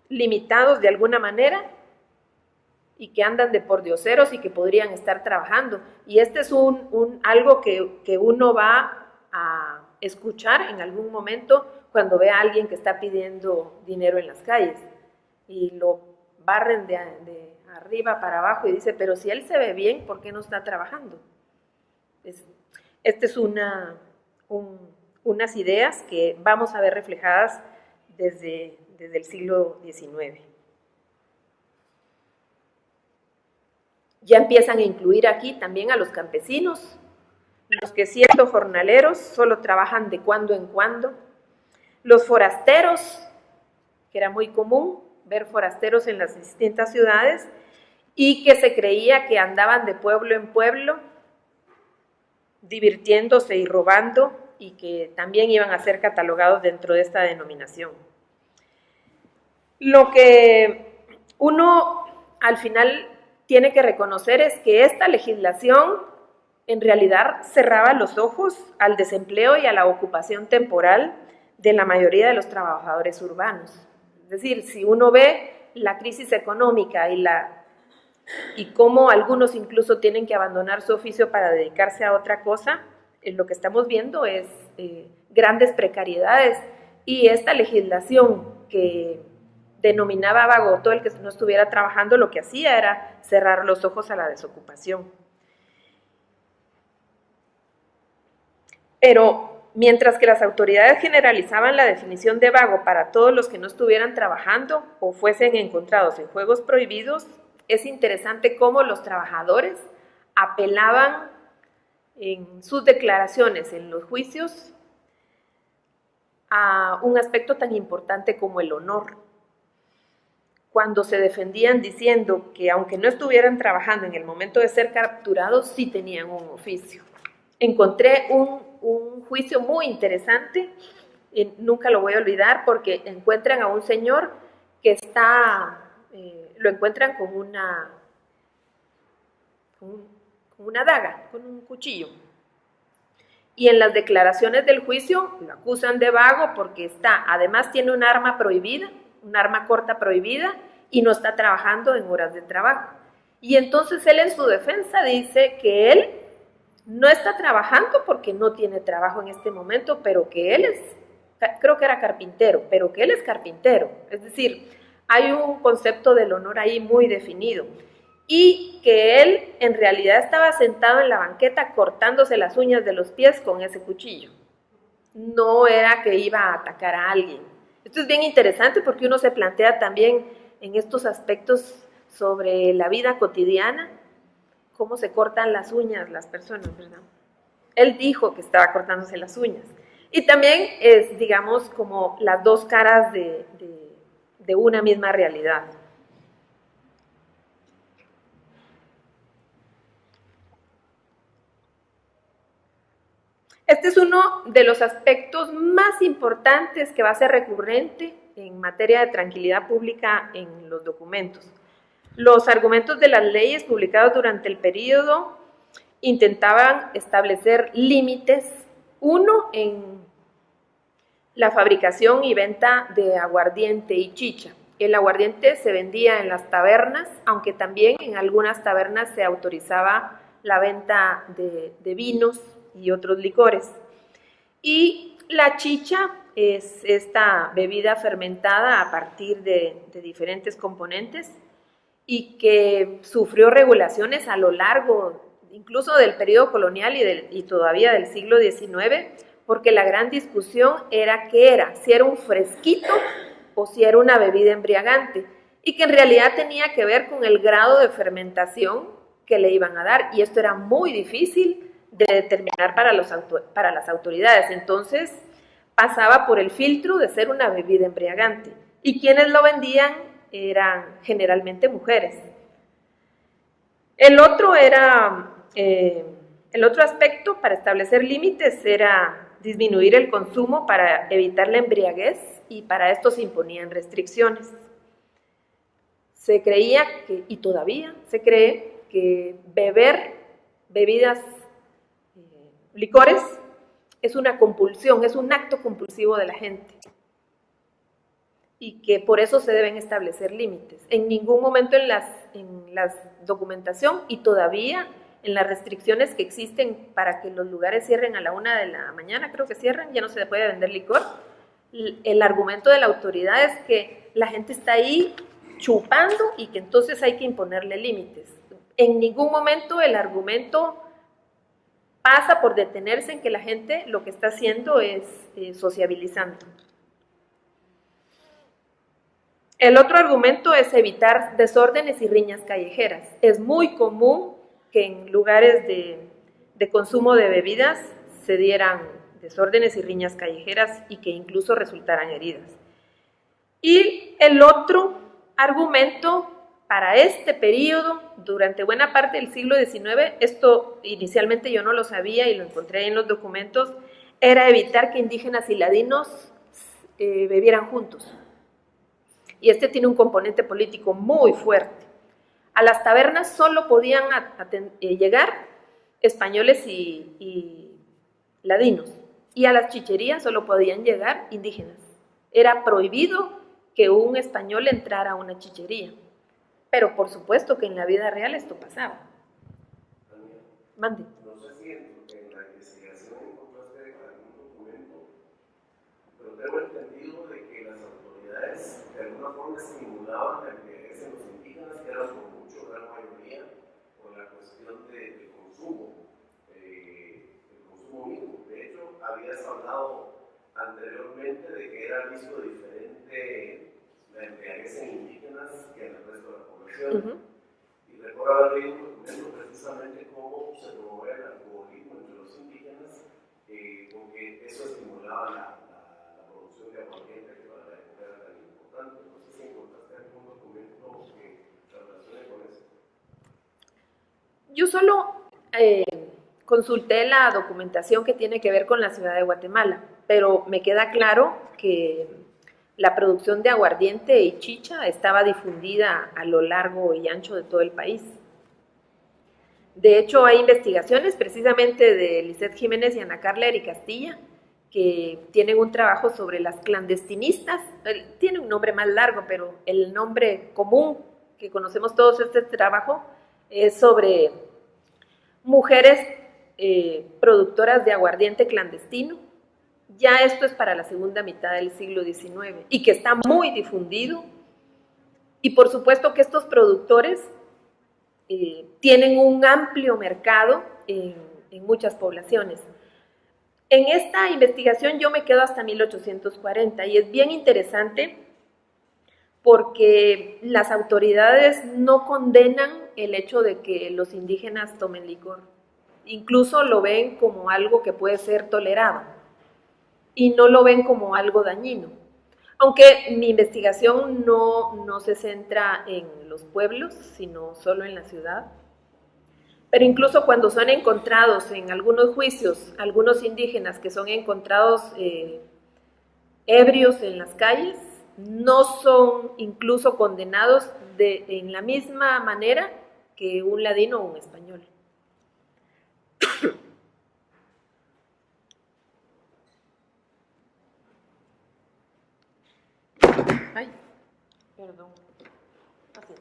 limitados de alguna manera y que andan de pordioseros y que podrían estar trabajando. Y este es algo que uno va a escuchar en algún momento cuando ve a alguien que está pidiendo dinero en las calles y lo barren de arriba para abajo y dice, pero si él se ve bien, ¿por qué no está trabajando? Esta es unas ideas que vamos a ver reflejadas desde el siglo XIX. Ya empiezan a incluir aquí también a los campesinos, los que siendo jornaleros solo trabajan de cuando en cuando, los forasteros, que era muy común ver forasteros en las distintas ciudades y que se creía que andaban de pueblo en pueblo, divirtiéndose y robando, y que también iban a ser catalogados dentro de esta denominación. Lo que uno al final tiene que reconocer es que esta legislación en realidad cerraba los ojos al desempleo y a la ocupación temporal de la mayoría de los trabajadores urbanos. Es decir, si uno ve la crisis económica y cómo algunos incluso tienen que abandonar su oficio para dedicarse a otra cosa, lo que estamos viendo es grandes precariedades, y esta legislación que denominaba vago todo el que no estuviera trabajando, lo que hacía era cerrar los ojos a la desocupación. Pero mientras que las autoridades generalizaban la definición de vago para todos los que no estuvieran trabajando o fuesen encontrados en juegos prohibidos, es interesante cómo los trabajadores apelaban en sus declaraciones en los juicios a un aspecto tan importante como el honor. Cuando se defendían diciendo que aunque no estuvieran trabajando en el momento de ser capturados, sí tenían un oficio. Encontré un juicio muy interesante, y nunca lo voy a olvidar, porque encuentran a un señor que está, lo encuentran con una daga, con un cuchillo. Y en las declaraciones del juicio lo acusan de vago porque además tiene un arma prohibida, un arma corta prohibida, y no está trabajando en horas de trabajo. Y entonces él en su defensa dice que él no está trabajando porque no tiene trabajo en este momento, pero que él creo que era carpintero, pero que él es carpintero. Es decir, hay un concepto del honor ahí muy definido. Y que él en realidad estaba sentado en la banqueta cortándose las uñas de los pies con ese cuchillo. No era que iba a atacar a alguien. Esto es bien interesante porque uno se plantea también en estos aspectos sobre la vida cotidiana, cómo se cortan las uñas las personas, ¿verdad? Él dijo que estaba cortándose las uñas. Y también es, digamos, como las dos caras de una misma realidad. Este es uno de los aspectos más importantes que va a ser recurrente en materia de tranquilidad pública en los documentos. Los argumentos de las leyes publicados durante el periodo intentaban establecer límites, uno en la fabricación y venta de aguardiente y chicha. El aguardiente se vendía en las tabernas, aunque también en algunas tabernas se autorizaba la venta de vinos y otros licores. Y la chicha es esta bebida fermentada a partir de diferentes componentes y que sufrió regulaciones a lo largo incluso del periodo colonial y todavía del siglo XIX, porque la gran discusión era qué era, si era un fresquito o si era una bebida embriagante, y que en realidad tenía que ver con el grado de fermentación que le iban a dar, y esto era muy difícil de determinar para las autoridades. Entonces pasaba por el filtro de ser una bebida embriagante, y quienes lo vendían eran generalmente mujeres. El otro aspecto para establecer límites era disminuir el consumo para evitar la embriaguez, y para esto se imponían restricciones. Se creía que, y todavía se cree, que beber bebidas, licores, es una compulsión, es un acto compulsivo de la gente, y que por eso se deben establecer límites. En ningún momento en la documentación y todavía en las restricciones que existen para que los lugares cierren a la 1 de la mañana, creo que cierran, ya no se puede vender licor, el argumento de la autoridad es que la gente está ahí chupando y que entonces hay que imponerle límites. En ningún momento el argumento pasa por detenerse en que la gente lo que está haciendo es sociabilizando. El otro argumento es evitar desórdenes y riñas callejeras. Es muy común que en lugares de consumo de bebidas se dieran desórdenes y riñas callejeras y que incluso resultaran heridas. Y el otro argumento para este periodo, durante buena parte del siglo XIX, esto inicialmente yo no lo sabía y lo encontré en los documentos, era evitar que indígenas y ladinos bebieran juntos. Y este tiene un componente político muy fuerte. A las tabernas solo podían llegar españoles y ladinos, y a las chicherías solo podían llegar indígenas. Era prohibido que un español entrara a una chichería, pero por supuesto que en la vida real esto pasaba. Mande. No sé si en la investigación encontraste algún documento, pero tengo entendido de que las autoridades de alguna forma estimulaban el interés en los indígenas, que eran por mucho, gran mayoría, por la cuestión del consumo mínimo. De hecho, habías hablado anteriormente de que era visto diferente la embriaguez en indígenas que en el resto de la población. Y recuerdo haber leído un documento precisamente cómo cómo se promovía el alcoholismo entre los indígenas, porque eso estimulaba la producción de aguardiente, que para la época era tan importante. No sé si encontraste algún documento que se relacione con eso. Yo solo consulté la documentación que tiene que ver con la ciudad de Guatemala, pero me queda claro que la producción de aguardiente y chicha estaba difundida a lo largo y ancho de todo el país. De hecho, hay investigaciones precisamente de Lisette Jiménez y Ana Carla Eri Castilla, que tienen un trabajo sobre las clandestinistas. Tiene un nombre más largo, pero el nombre común que conocemos todos este trabajo es sobre mujeres productoras de aguardiente clandestino. Ya esto es para la segunda mitad del siglo XIX y que está muy difundido. Y por supuesto que estos productores tienen un amplio mercado en muchas poblaciones. En esta investigación yo me quedo hasta 1840 y es bien interesante porque las autoridades no condenan el hecho de que los indígenas tomen licor. Incluso lo ven como algo que puede ser tolerado y no lo ven como algo dañino. Aunque mi investigación no se centra en los pueblos, sino solo en la ciudad. Pero incluso cuando son encontrados en algunos juicios, algunos indígenas que son encontrados ebrios en las calles, no son incluso condenados en la misma manera que un ladino o un español. Ay, perdón. Así.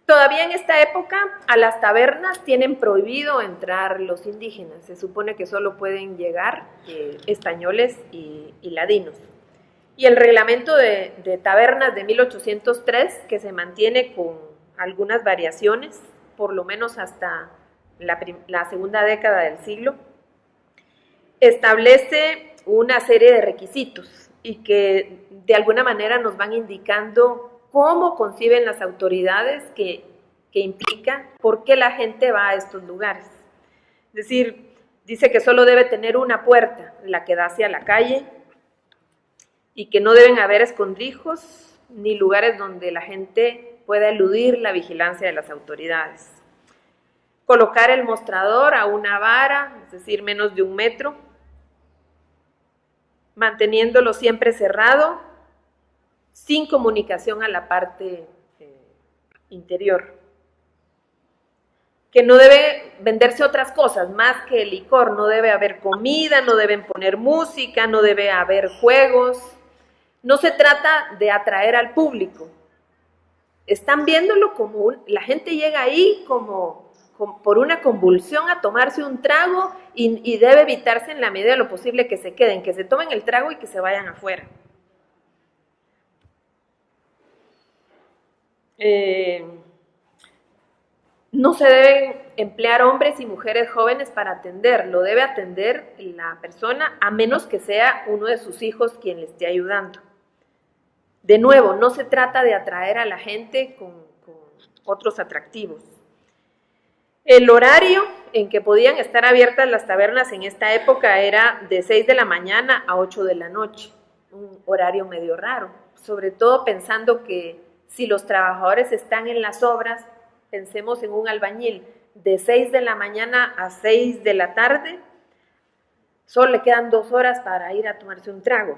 Todavía en esta época a las tabernas tienen prohibido entrar los indígenas. Se supone que solo pueden llegar españoles y ladinos. Y el reglamento de tabernas de 1803, que se mantiene con algunas variaciones, por lo menos hasta la segunda década del siglo, establece una serie de requisitos y que de alguna manera nos van indicando cómo conciben las autoridades que implica por qué la gente va a estos lugares. Es decir, dice que solo debe tener una puerta, la que da hacia la calle, y que no deben haber escondrijos ni lugares donde la gente pueda eludir la vigilancia de las autoridades. Colocar el mostrador a una vara, es decir, menos de 1 metro, manteniéndolo siempre cerrado, sin comunicación a la parte interior. Que no debe venderse otras cosas más que el licor, no debe haber comida, no deben poner música, no debe haber juegos. No se trata de atraer al público. Están viéndolo como la gente llega ahí como por una convulsión a tomarse un trago y debe evitarse en la medida de lo posible que se queden, que se tomen el trago y que se vayan afuera. No se deben emplear hombres y mujeres jóvenes para atender, lo debe atender la persona a menos que sea uno de sus hijos quien le esté ayudando. De nuevo, no se trata de atraer a la gente con otros atractivos. El horario en que podían estar abiertas las tabernas en esta época era de 6 de la mañana a 8 de la noche, un horario medio raro, sobre todo pensando que si los trabajadores están en las obras, pensemos en un albañil, de 6 de la mañana a 6 de la tarde, solo le quedan 2 horas para ir a tomarse un trago.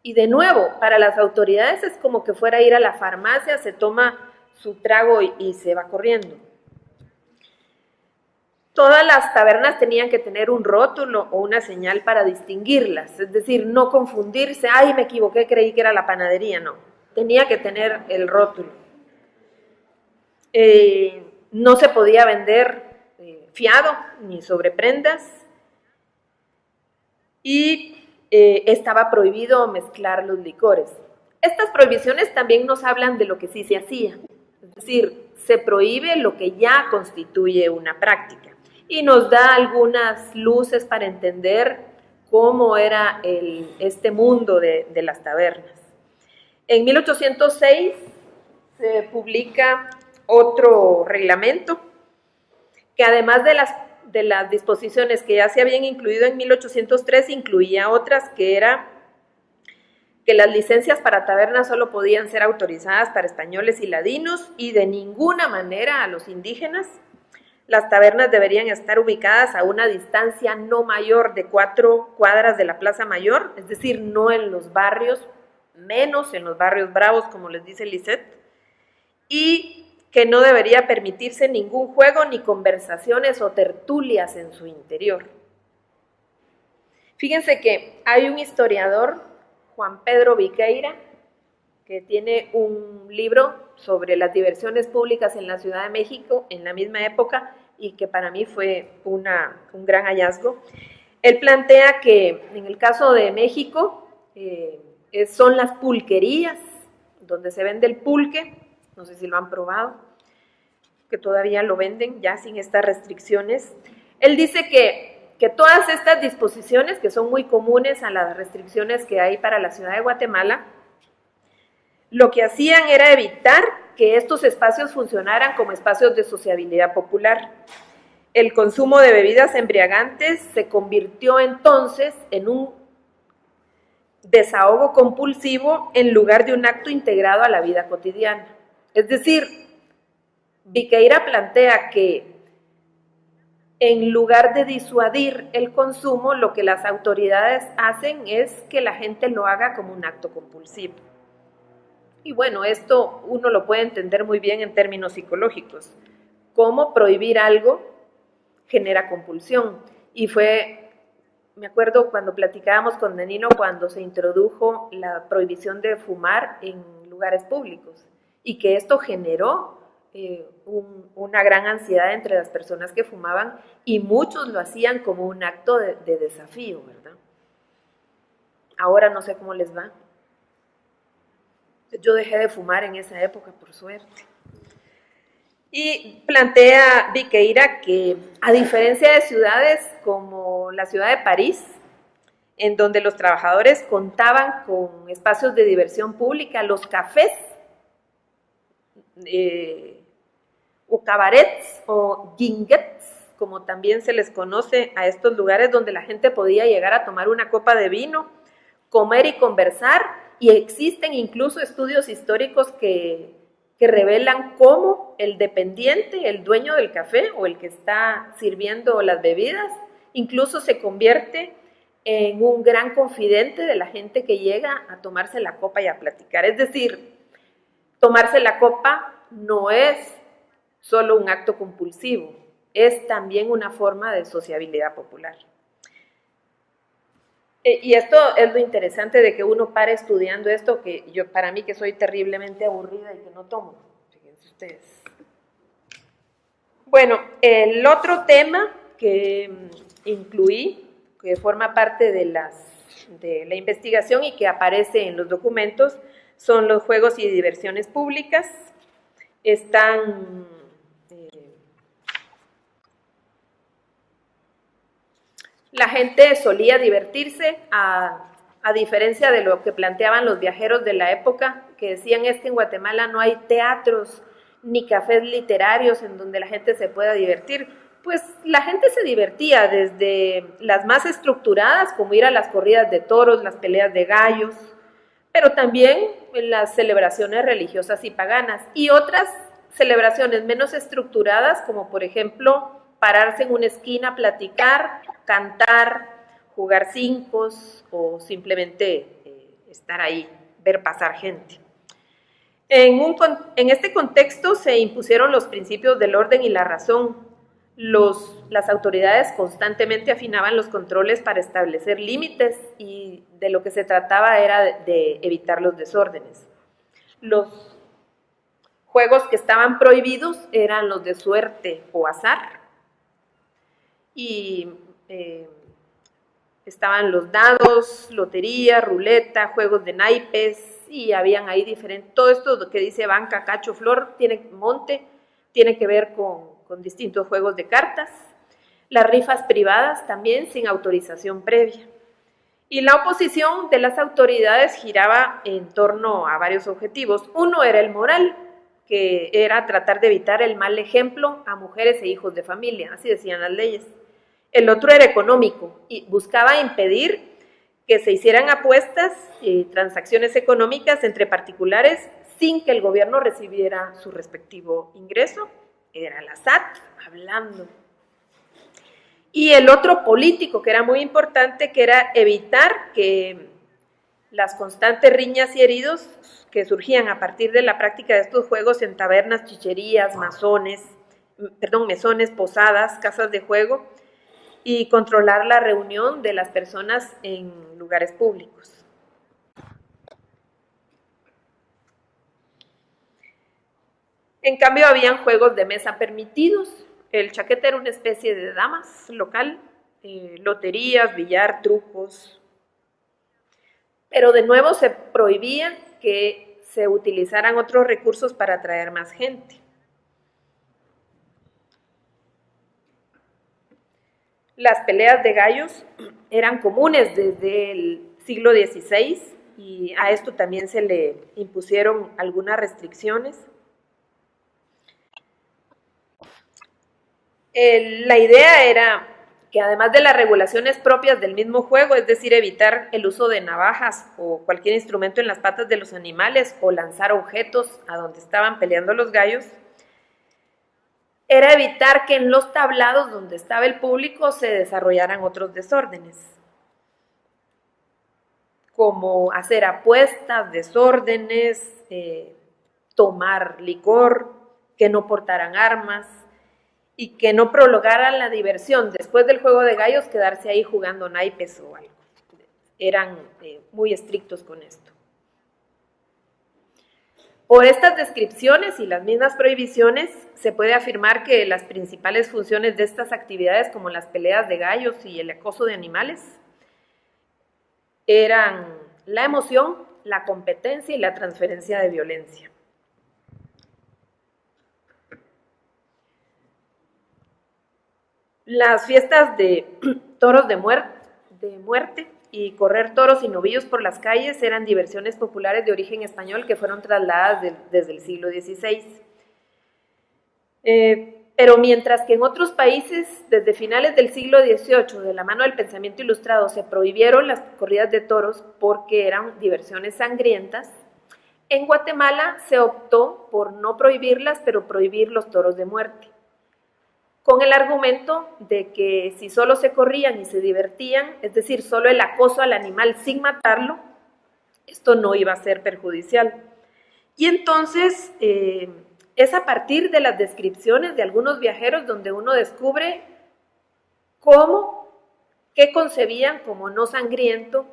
Y de nuevo, para las autoridades es como que fuera a ir a la farmacia, se toma su trago y se va corriendo. Todas las tabernas tenían que tener un rótulo o una señal para distinguirlas, es decir, no confundirse, ay, me equivoqué, creí que era la panadería, no. Tenía que tener el rótulo. No se podía vender fiado ni sobreprendas y estaba prohibido mezclar los licores. Estas prohibiciones también nos hablan de lo que sí se hacía, es decir, se prohíbe lo que ya constituye una práctica y nos da algunas luces para entender cómo era este mundo de las tabernas. En 1806 se publica otro reglamento que además de las disposiciones que ya se habían incluido en 1803, incluía otras que era que las licencias para tabernas solo podían ser autorizadas para españoles y ladinos y de ninguna manera a los indígenas. Las tabernas deberían estar ubicadas a una distancia no mayor de 4 cuadras de la Plaza Mayor, es decir, no en los barrios, menos en los barrios bravos, como les dice Lisette, y que no debería permitirse ningún juego ni conversaciones o tertulias en su interior. Fíjense que hay un historiador, Juan Pedro Viqueira, que tiene un libro sobre las diversiones públicas en la Ciudad de México en la misma época y que para mí fue un gran hallazgo. Él plantea que en el caso de México son las pulquerías, donde se vende el pulque, no sé si lo han probado, que todavía lo venden ya sin estas restricciones. Él dice que todas estas disposiciones, que son muy comunes a las restricciones que hay para la ciudad de Guatemala, lo que hacían era evitar que estos espacios funcionaran como espacios de sociabilidad popular. El consumo de bebidas embriagantes se convirtió entonces en un desahogo compulsivo en lugar de un acto integrado a la vida cotidiana. Es decir, Viqueira plantea que en lugar de disuadir el consumo, lo que las autoridades hacen es que la gente lo haga como un acto compulsivo. Y bueno, esto uno lo puede entender muy bien en términos psicológicos. Cómo prohibir algo genera compulsión. Y me acuerdo cuando platicábamos con Danilo, cuando se introdujo la prohibición de fumar en lugares públicos y que esto generó una gran ansiedad entre las personas que fumaban y muchos lo hacían como un acto de desafío, ¿verdad? Ahora no sé cómo les va. Yo dejé de fumar en esa época, por suerte. Y plantea Viqueira que, a diferencia de ciudades como la ciudad de París, en donde los trabajadores contaban con espacios de diversión pública, los cafés, o cabarets, o guinguettes, como también se les conoce a estos lugares donde la gente podía llegar a tomar una copa de vino, comer y conversar, y existen incluso estudios históricos que revelan cómo el dependiente, el dueño del café o el que está sirviendo las bebidas, incluso se convierte en un gran confidente de la gente que llega a tomarse la copa y a platicar. Es decir, tomarse la copa no es solo un acto compulsivo, es también una forma de sociabilidad popular. Y esto es lo interesante de que uno pare estudiando esto, que para mí que soy terriblemente aburrida y que no tomo, fíjense ustedes. Bueno, el otro tema que incluí, que forma parte de la investigación y que aparece en los documentos, son los juegos y diversiones públicas. La gente solía divertirse, a diferencia de lo que planteaban los viajeros de la época, que decían es que en Guatemala no hay teatros ni cafés literarios en donde la gente se pueda divertir. Pues la gente se divertía desde las más estructuradas, como ir a las corridas de toros, las peleas de gallos, pero también en las celebraciones religiosas y paganas, y otras celebraciones menos estructuradas, como por ejemplo pararse en una esquina, platicar, cantar, jugar cincos o simplemente estar ahí, ver pasar gente. En este contexto se impusieron los principios del orden y la razón. Las autoridades constantemente afinaban los controles para establecer límites y de lo que se trataba era de evitar los desórdenes. Los juegos que estaban prohibidos eran los de suerte o azar y estaban los dados, lotería, ruleta, juegos de naipes y habían ahí diferentes, todo esto que dice banca, cacho, flor, tiene que ver con distintos juegos de cartas, las rifas privadas también sin autorización previa. Y la oposición de las autoridades giraba en torno a varios objetivos. Uno era el moral, que era tratar de evitar el mal ejemplo a mujeres e hijos de familia, así decían las leyes. El otro era económico y buscaba impedir que se hicieran apuestas y transacciones económicas entre particulares sin que el gobierno recibiera su respectivo ingreso. Era la SAT hablando. Y el otro político, que era muy importante, que era evitar que las constantes riñas y heridos que surgían a partir de la práctica de estos juegos en tabernas, chicherías, mesones, posadas, casas de juego, y controlar la reunión de las personas en lugares públicos. En cambio, habían juegos de mesa permitidos. El chaqueta era una especie de damas local, loterías, billar, trucos. Pero de nuevo se prohibía que se utilizaran otros recursos para atraer más gente. Las peleas de gallos eran comunes desde el siglo XVI y a esto también se le impusieron algunas restricciones. La idea era que además de las regulaciones propias del mismo juego, es decir, evitar el uso de navajas o cualquier instrumento en las patas de los animales o lanzar objetos a donde estaban peleando los gallos, era evitar que en los tablados donde estaba el público se desarrollaran otros desórdenes, como hacer apuestas, desórdenes, tomar licor, que no portaran armas y que no prolongaran la diversión. Después del juego de gallos, quedarse ahí jugando naipes o algo. Eran muy estrictos con esto. Por estas descripciones y las mismas prohibiciones, se puede afirmar que las principales funciones de estas actividades, como las peleas de gallos y el acoso de animales, eran la emoción, la competencia y la transferencia de violencia. Las fiestas de toros de muerte y correr toros y novillos por las calles eran diversiones populares de origen español que fueron trasladadas desde el siglo XVI. Pero mientras que en otros países, desde finales del siglo XVIII, de la mano del pensamiento ilustrado, se prohibieron las corridas de toros porque eran diversiones sangrientas, en Guatemala se optó por no prohibirlas, pero prohibir los toros de muerte, con el argumento de que si solo se corrían y se divertían, es decir, solo el acoso al animal sin matarlo, esto no iba a ser perjudicial. Y entonces es a partir de las descripciones de algunos viajeros donde uno descubre qué concebían como no sangriento.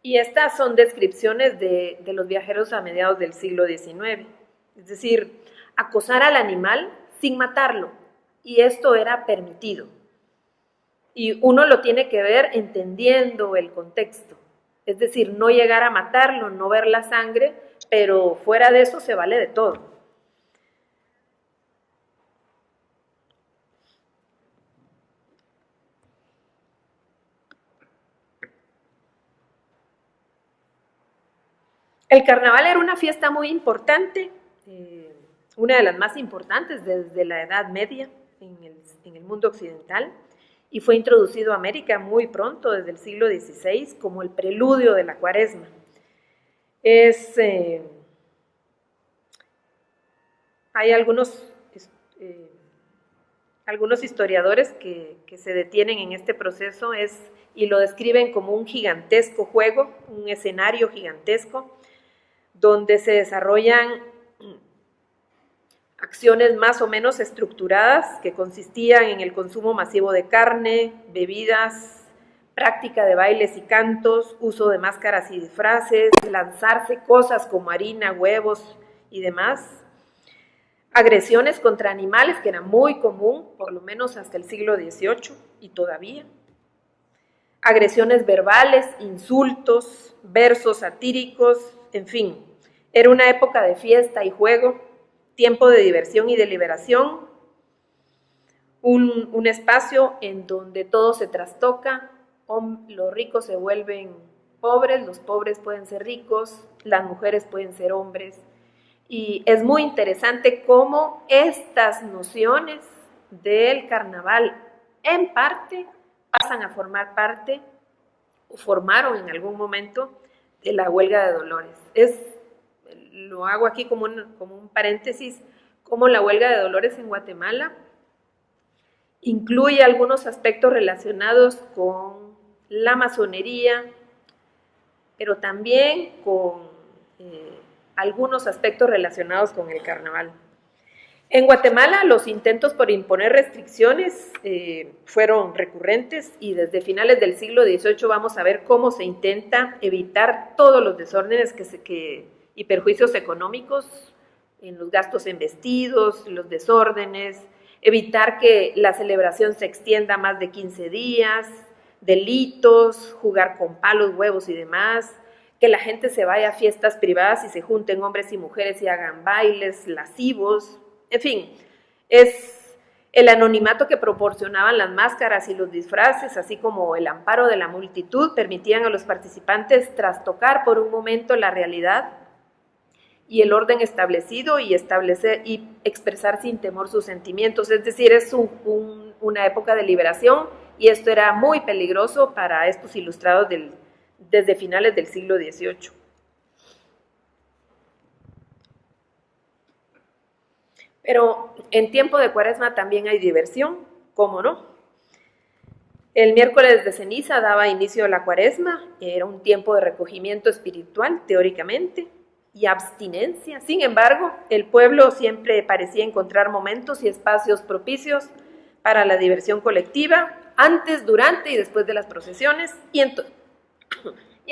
Y estas son descripciones de los viajeros a mediados del siglo XIX. Es decir, acosar al animal sin matarlo, y esto era permitido. Y uno lo tiene que ver entendiendo el contexto, es decir, no llegar a matarlo, no ver la sangre, pero fuera de eso se vale de todo. El carnaval era una fiesta muy importante, una de las más importantes desde la Edad Media en el mundo occidental, y fue introducido a América muy pronto, desde el siglo XVI, como el preludio de la Cuaresma. Hay algunos historiadores que se detienen en este proceso y lo describen como un gigantesco juego, un escenario gigantesco, donde se desarrollan acciones más o menos estructuradas que consistían en el consumo masivo de carne, bebidas, práctica de bailes y cantos, uso de máscaras y disfraces, lanzarse cosas como harina, huevos y demás, agresiones contra animales, que era muy común, por lo menos hasta el siglo XVIII y todavía, agresiones verbales, insultos, versos satíricos, en fin, era una época de fiesta y juego, tiempo de diversión y de liberación, un espacio en donde todo se trastoca, los ricos se vuelven pobres, los pobres pueden ser ricos, las mujeres pueden ser hombres, Y es muy interesante cómo estas nociones del carnaval en parte pasan a formar parte o formaron en algún momento de la huelga de Dolores. Lo hago aquí como un paréntesis, como la huelga de Dolores en Guatemala incluye algunos aspectos relacionados con la masonería, pero también con algunos aspectos relacionados con el carnaval. En Guatemala los intentos por imponer restricciones fueron recurrentes y desde finales del siglo XVIII vamos a ver cómo se intenta evitar todos los desórdenes y perjuicios económicos en los gastos en vestidos, los desórdenes, evitar que la celebración se extienda más de 15 días, delitos, jugar con palos, huevos y demás, que la gente se vaya a fiestas privadas y se junten hombres y mujeres y hagan bailes lascivos. En fin, es el anonimato que proporcionaban las máscaras y los disfraces, así como el amparo de la multitud, permitían a los participantes trastocar por un momento la realidad y el orden establecido y expresar sin temor sus sentimientos. Es decir, es una época de liberación y esto era muy peligroso para estos ilustrados desde finales del siglo XVIII. Pero en tiempo de Cuaresma también hay diversión, ¿cómo no? El miércoles de ceniza daba inicio a la Cuaresma, era un tiempo de recogimiento espiritual, teóricamente, y abstinencia. Sin embargo, el pueblo siempre parecía encontrar momentos y espacios propicios para la diversión colectiva, antes, durante y después de las procesiones, y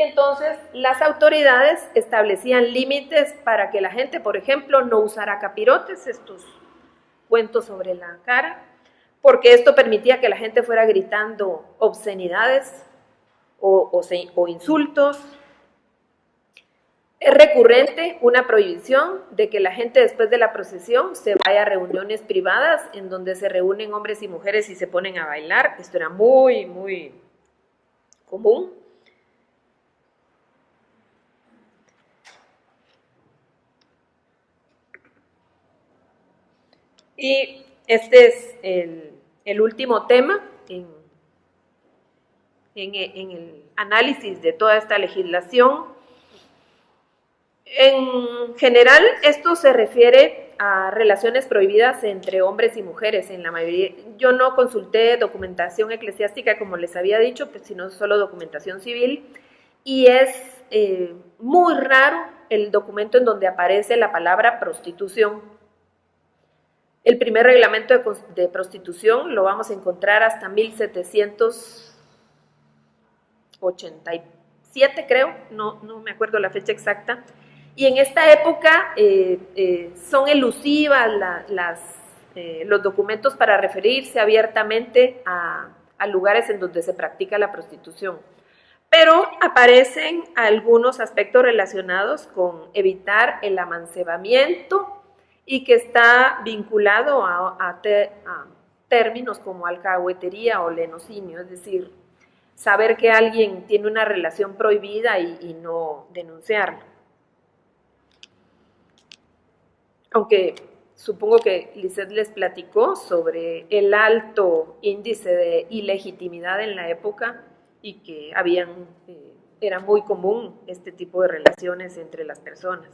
entonces las autoridades establecían límites para que la gente, por ejemplo, no usara capirotes, estos cuentos sobre la cara, porque esto permitía que la gente fuera gritando obscenidades o insultos. Es recurrente una prohibición de que la gente después de la procesión se vaya a reuniones privadas en donde se reúnen hombres y mujeres y se ponen a bailar. Esto era muy, muy común. Y este es el último tema en el análisis de toda esta legislación. En general, esto se refiere a relaciones prohibidas entre hombres y mujeres. En la mayoría, yo no consulté documentación eclesiástica, como les había dicho, pues, sino solo documentación civil, y es muy raro el documento en donde aparece la palabra prostitución. El primer reglamento de prostitución lo vamos a encontrar hasta 1787, creo, no me acuerdo la fecha exacta. Y en esta época son elusivas los documentos para referirse abiertamente a lugares en donde se practica la prostitución. Pero aparecen algunos aspectos relacionados con evitar el amancebamiento y que está vinculado a términos como alcahuetería o lenocinio, es decir, saber que alguien tiene una relación prohibida y no denunciarla. Aunque supongo que Lisette les platicó sobre el alto índice de ilegitimidad en la época y que era muy común este tipo de relaciones entre las personas.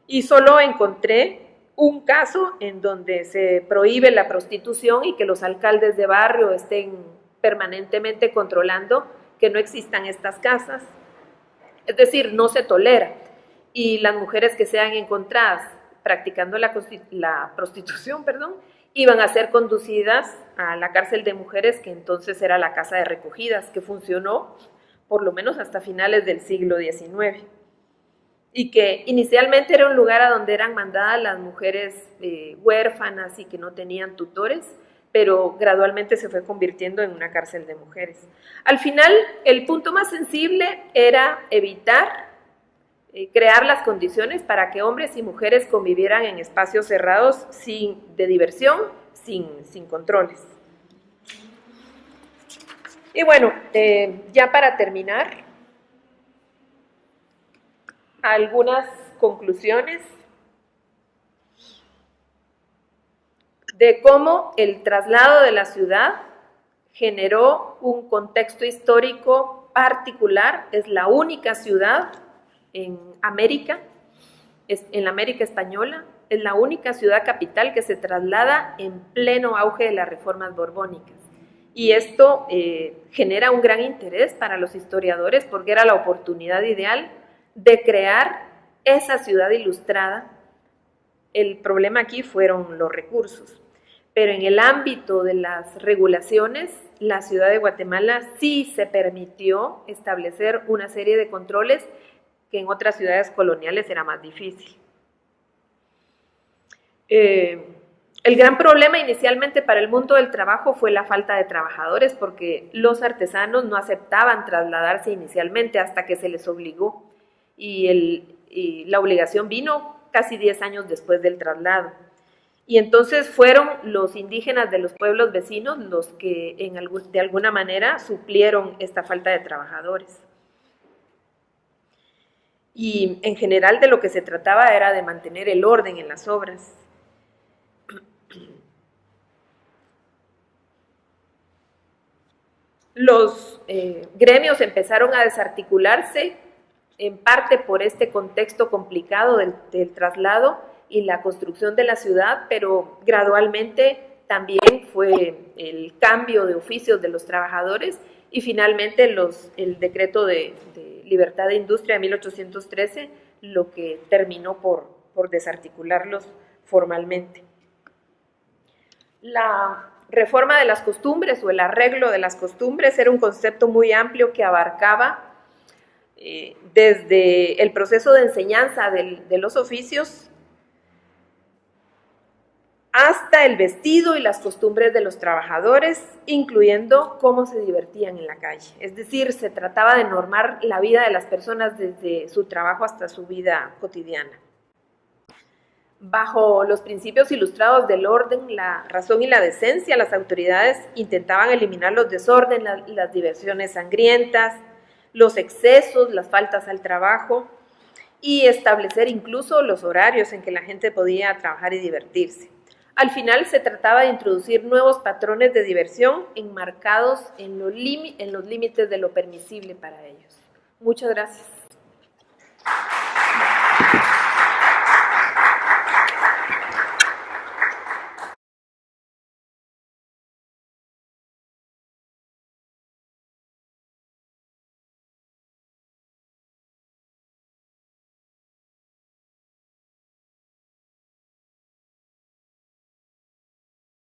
Y solo encontré un caso en donde se prohíbe la prostitución y que los alcaldes de barrio estén permanentemente controlando que no existan estas casas. Es decir, no se tolera. Y las mujeres que sean encontradas practicando la prostitución, iban a ser conducidas a la cárcel de mujeres, que entonces era la casa de recogidas, que funcionó por lo menos hasta finales del siglo XIX. Y que inicialmente era un lugar a donde eran mandadas las mujeres huérfanas y que no tenían tutores, pero gradualmente se fue convirtiendo en una cárcel de mujeres. Al final, el punto más sensible era evitar crear las condiciones para que hombres y mujeres convivieran en espacios cerrados de diversión, sin controles. Y bueno, ya para terminar, algunas conclusiones. de cómo el traslado de la ciudad generó un contexto histórico particular. Es la única ciudad en América, en la América española, es la única ciudad capital que se traslada en pleno auge de las reformas borbónicas. Y esto genera un gran interés para los historiadores porque era la oportunidad ideal de crear esa ciudad ilustrada. El problema aquí fueron los recursos, pero en el ámbito de las regulaciones, la ciudad de Guatemala sí se permitió establecer una serie de controles que en otras ciudades coloniales era más difícil. El gran problema inicialmente para el mundo del trabajo fue la falta de trabajadores, porque los artesanos no aceptaban trasladarse inicialmente hasta que se les obligó, y la obligación vino casi 10 años después del traslado. Y entonces fueron los indígenas de los pueblos vecinos los que de alguna manera suplieron esta falta de trabajadores. Y en general de lo que se trataba era de mantener el orden en las obras. Los gremios empezaron a desarticularse, en parte por este contexto complicado del traslado y la construcción de la ciudad, pero gradualmente también fue el cambio de oficios de los trabajadores y finalmente el decreto de libertad de industria de 1813, lo que terminó por desarticularlos formalmente. La reforma de las costumbres o el arreglo de las costumbres era un concepto muy amplio que abarcaba desde el proceso de enseñanza de los oficios hasta el vestido y las costumbres de los trabajadores, incluyendo cómo se divertían en la calle. Es decir, se trataba de normar la vida de las personas desde su trabajo hasta su vida cotidiana. Bajo los principios ilustrados del orden, la razón y la decencia, las autoridades intentaban eliminar los desórdenes, las diversiones sangrientas, los excesos, las faltas al trabajo y establecer incluso los horarios en que la gente podía trabajar y divertirse. Al final se trataba de introducir nuevos patrones de diversión enmarcados en los límites de lo permisible para ellos. Muchas gracias.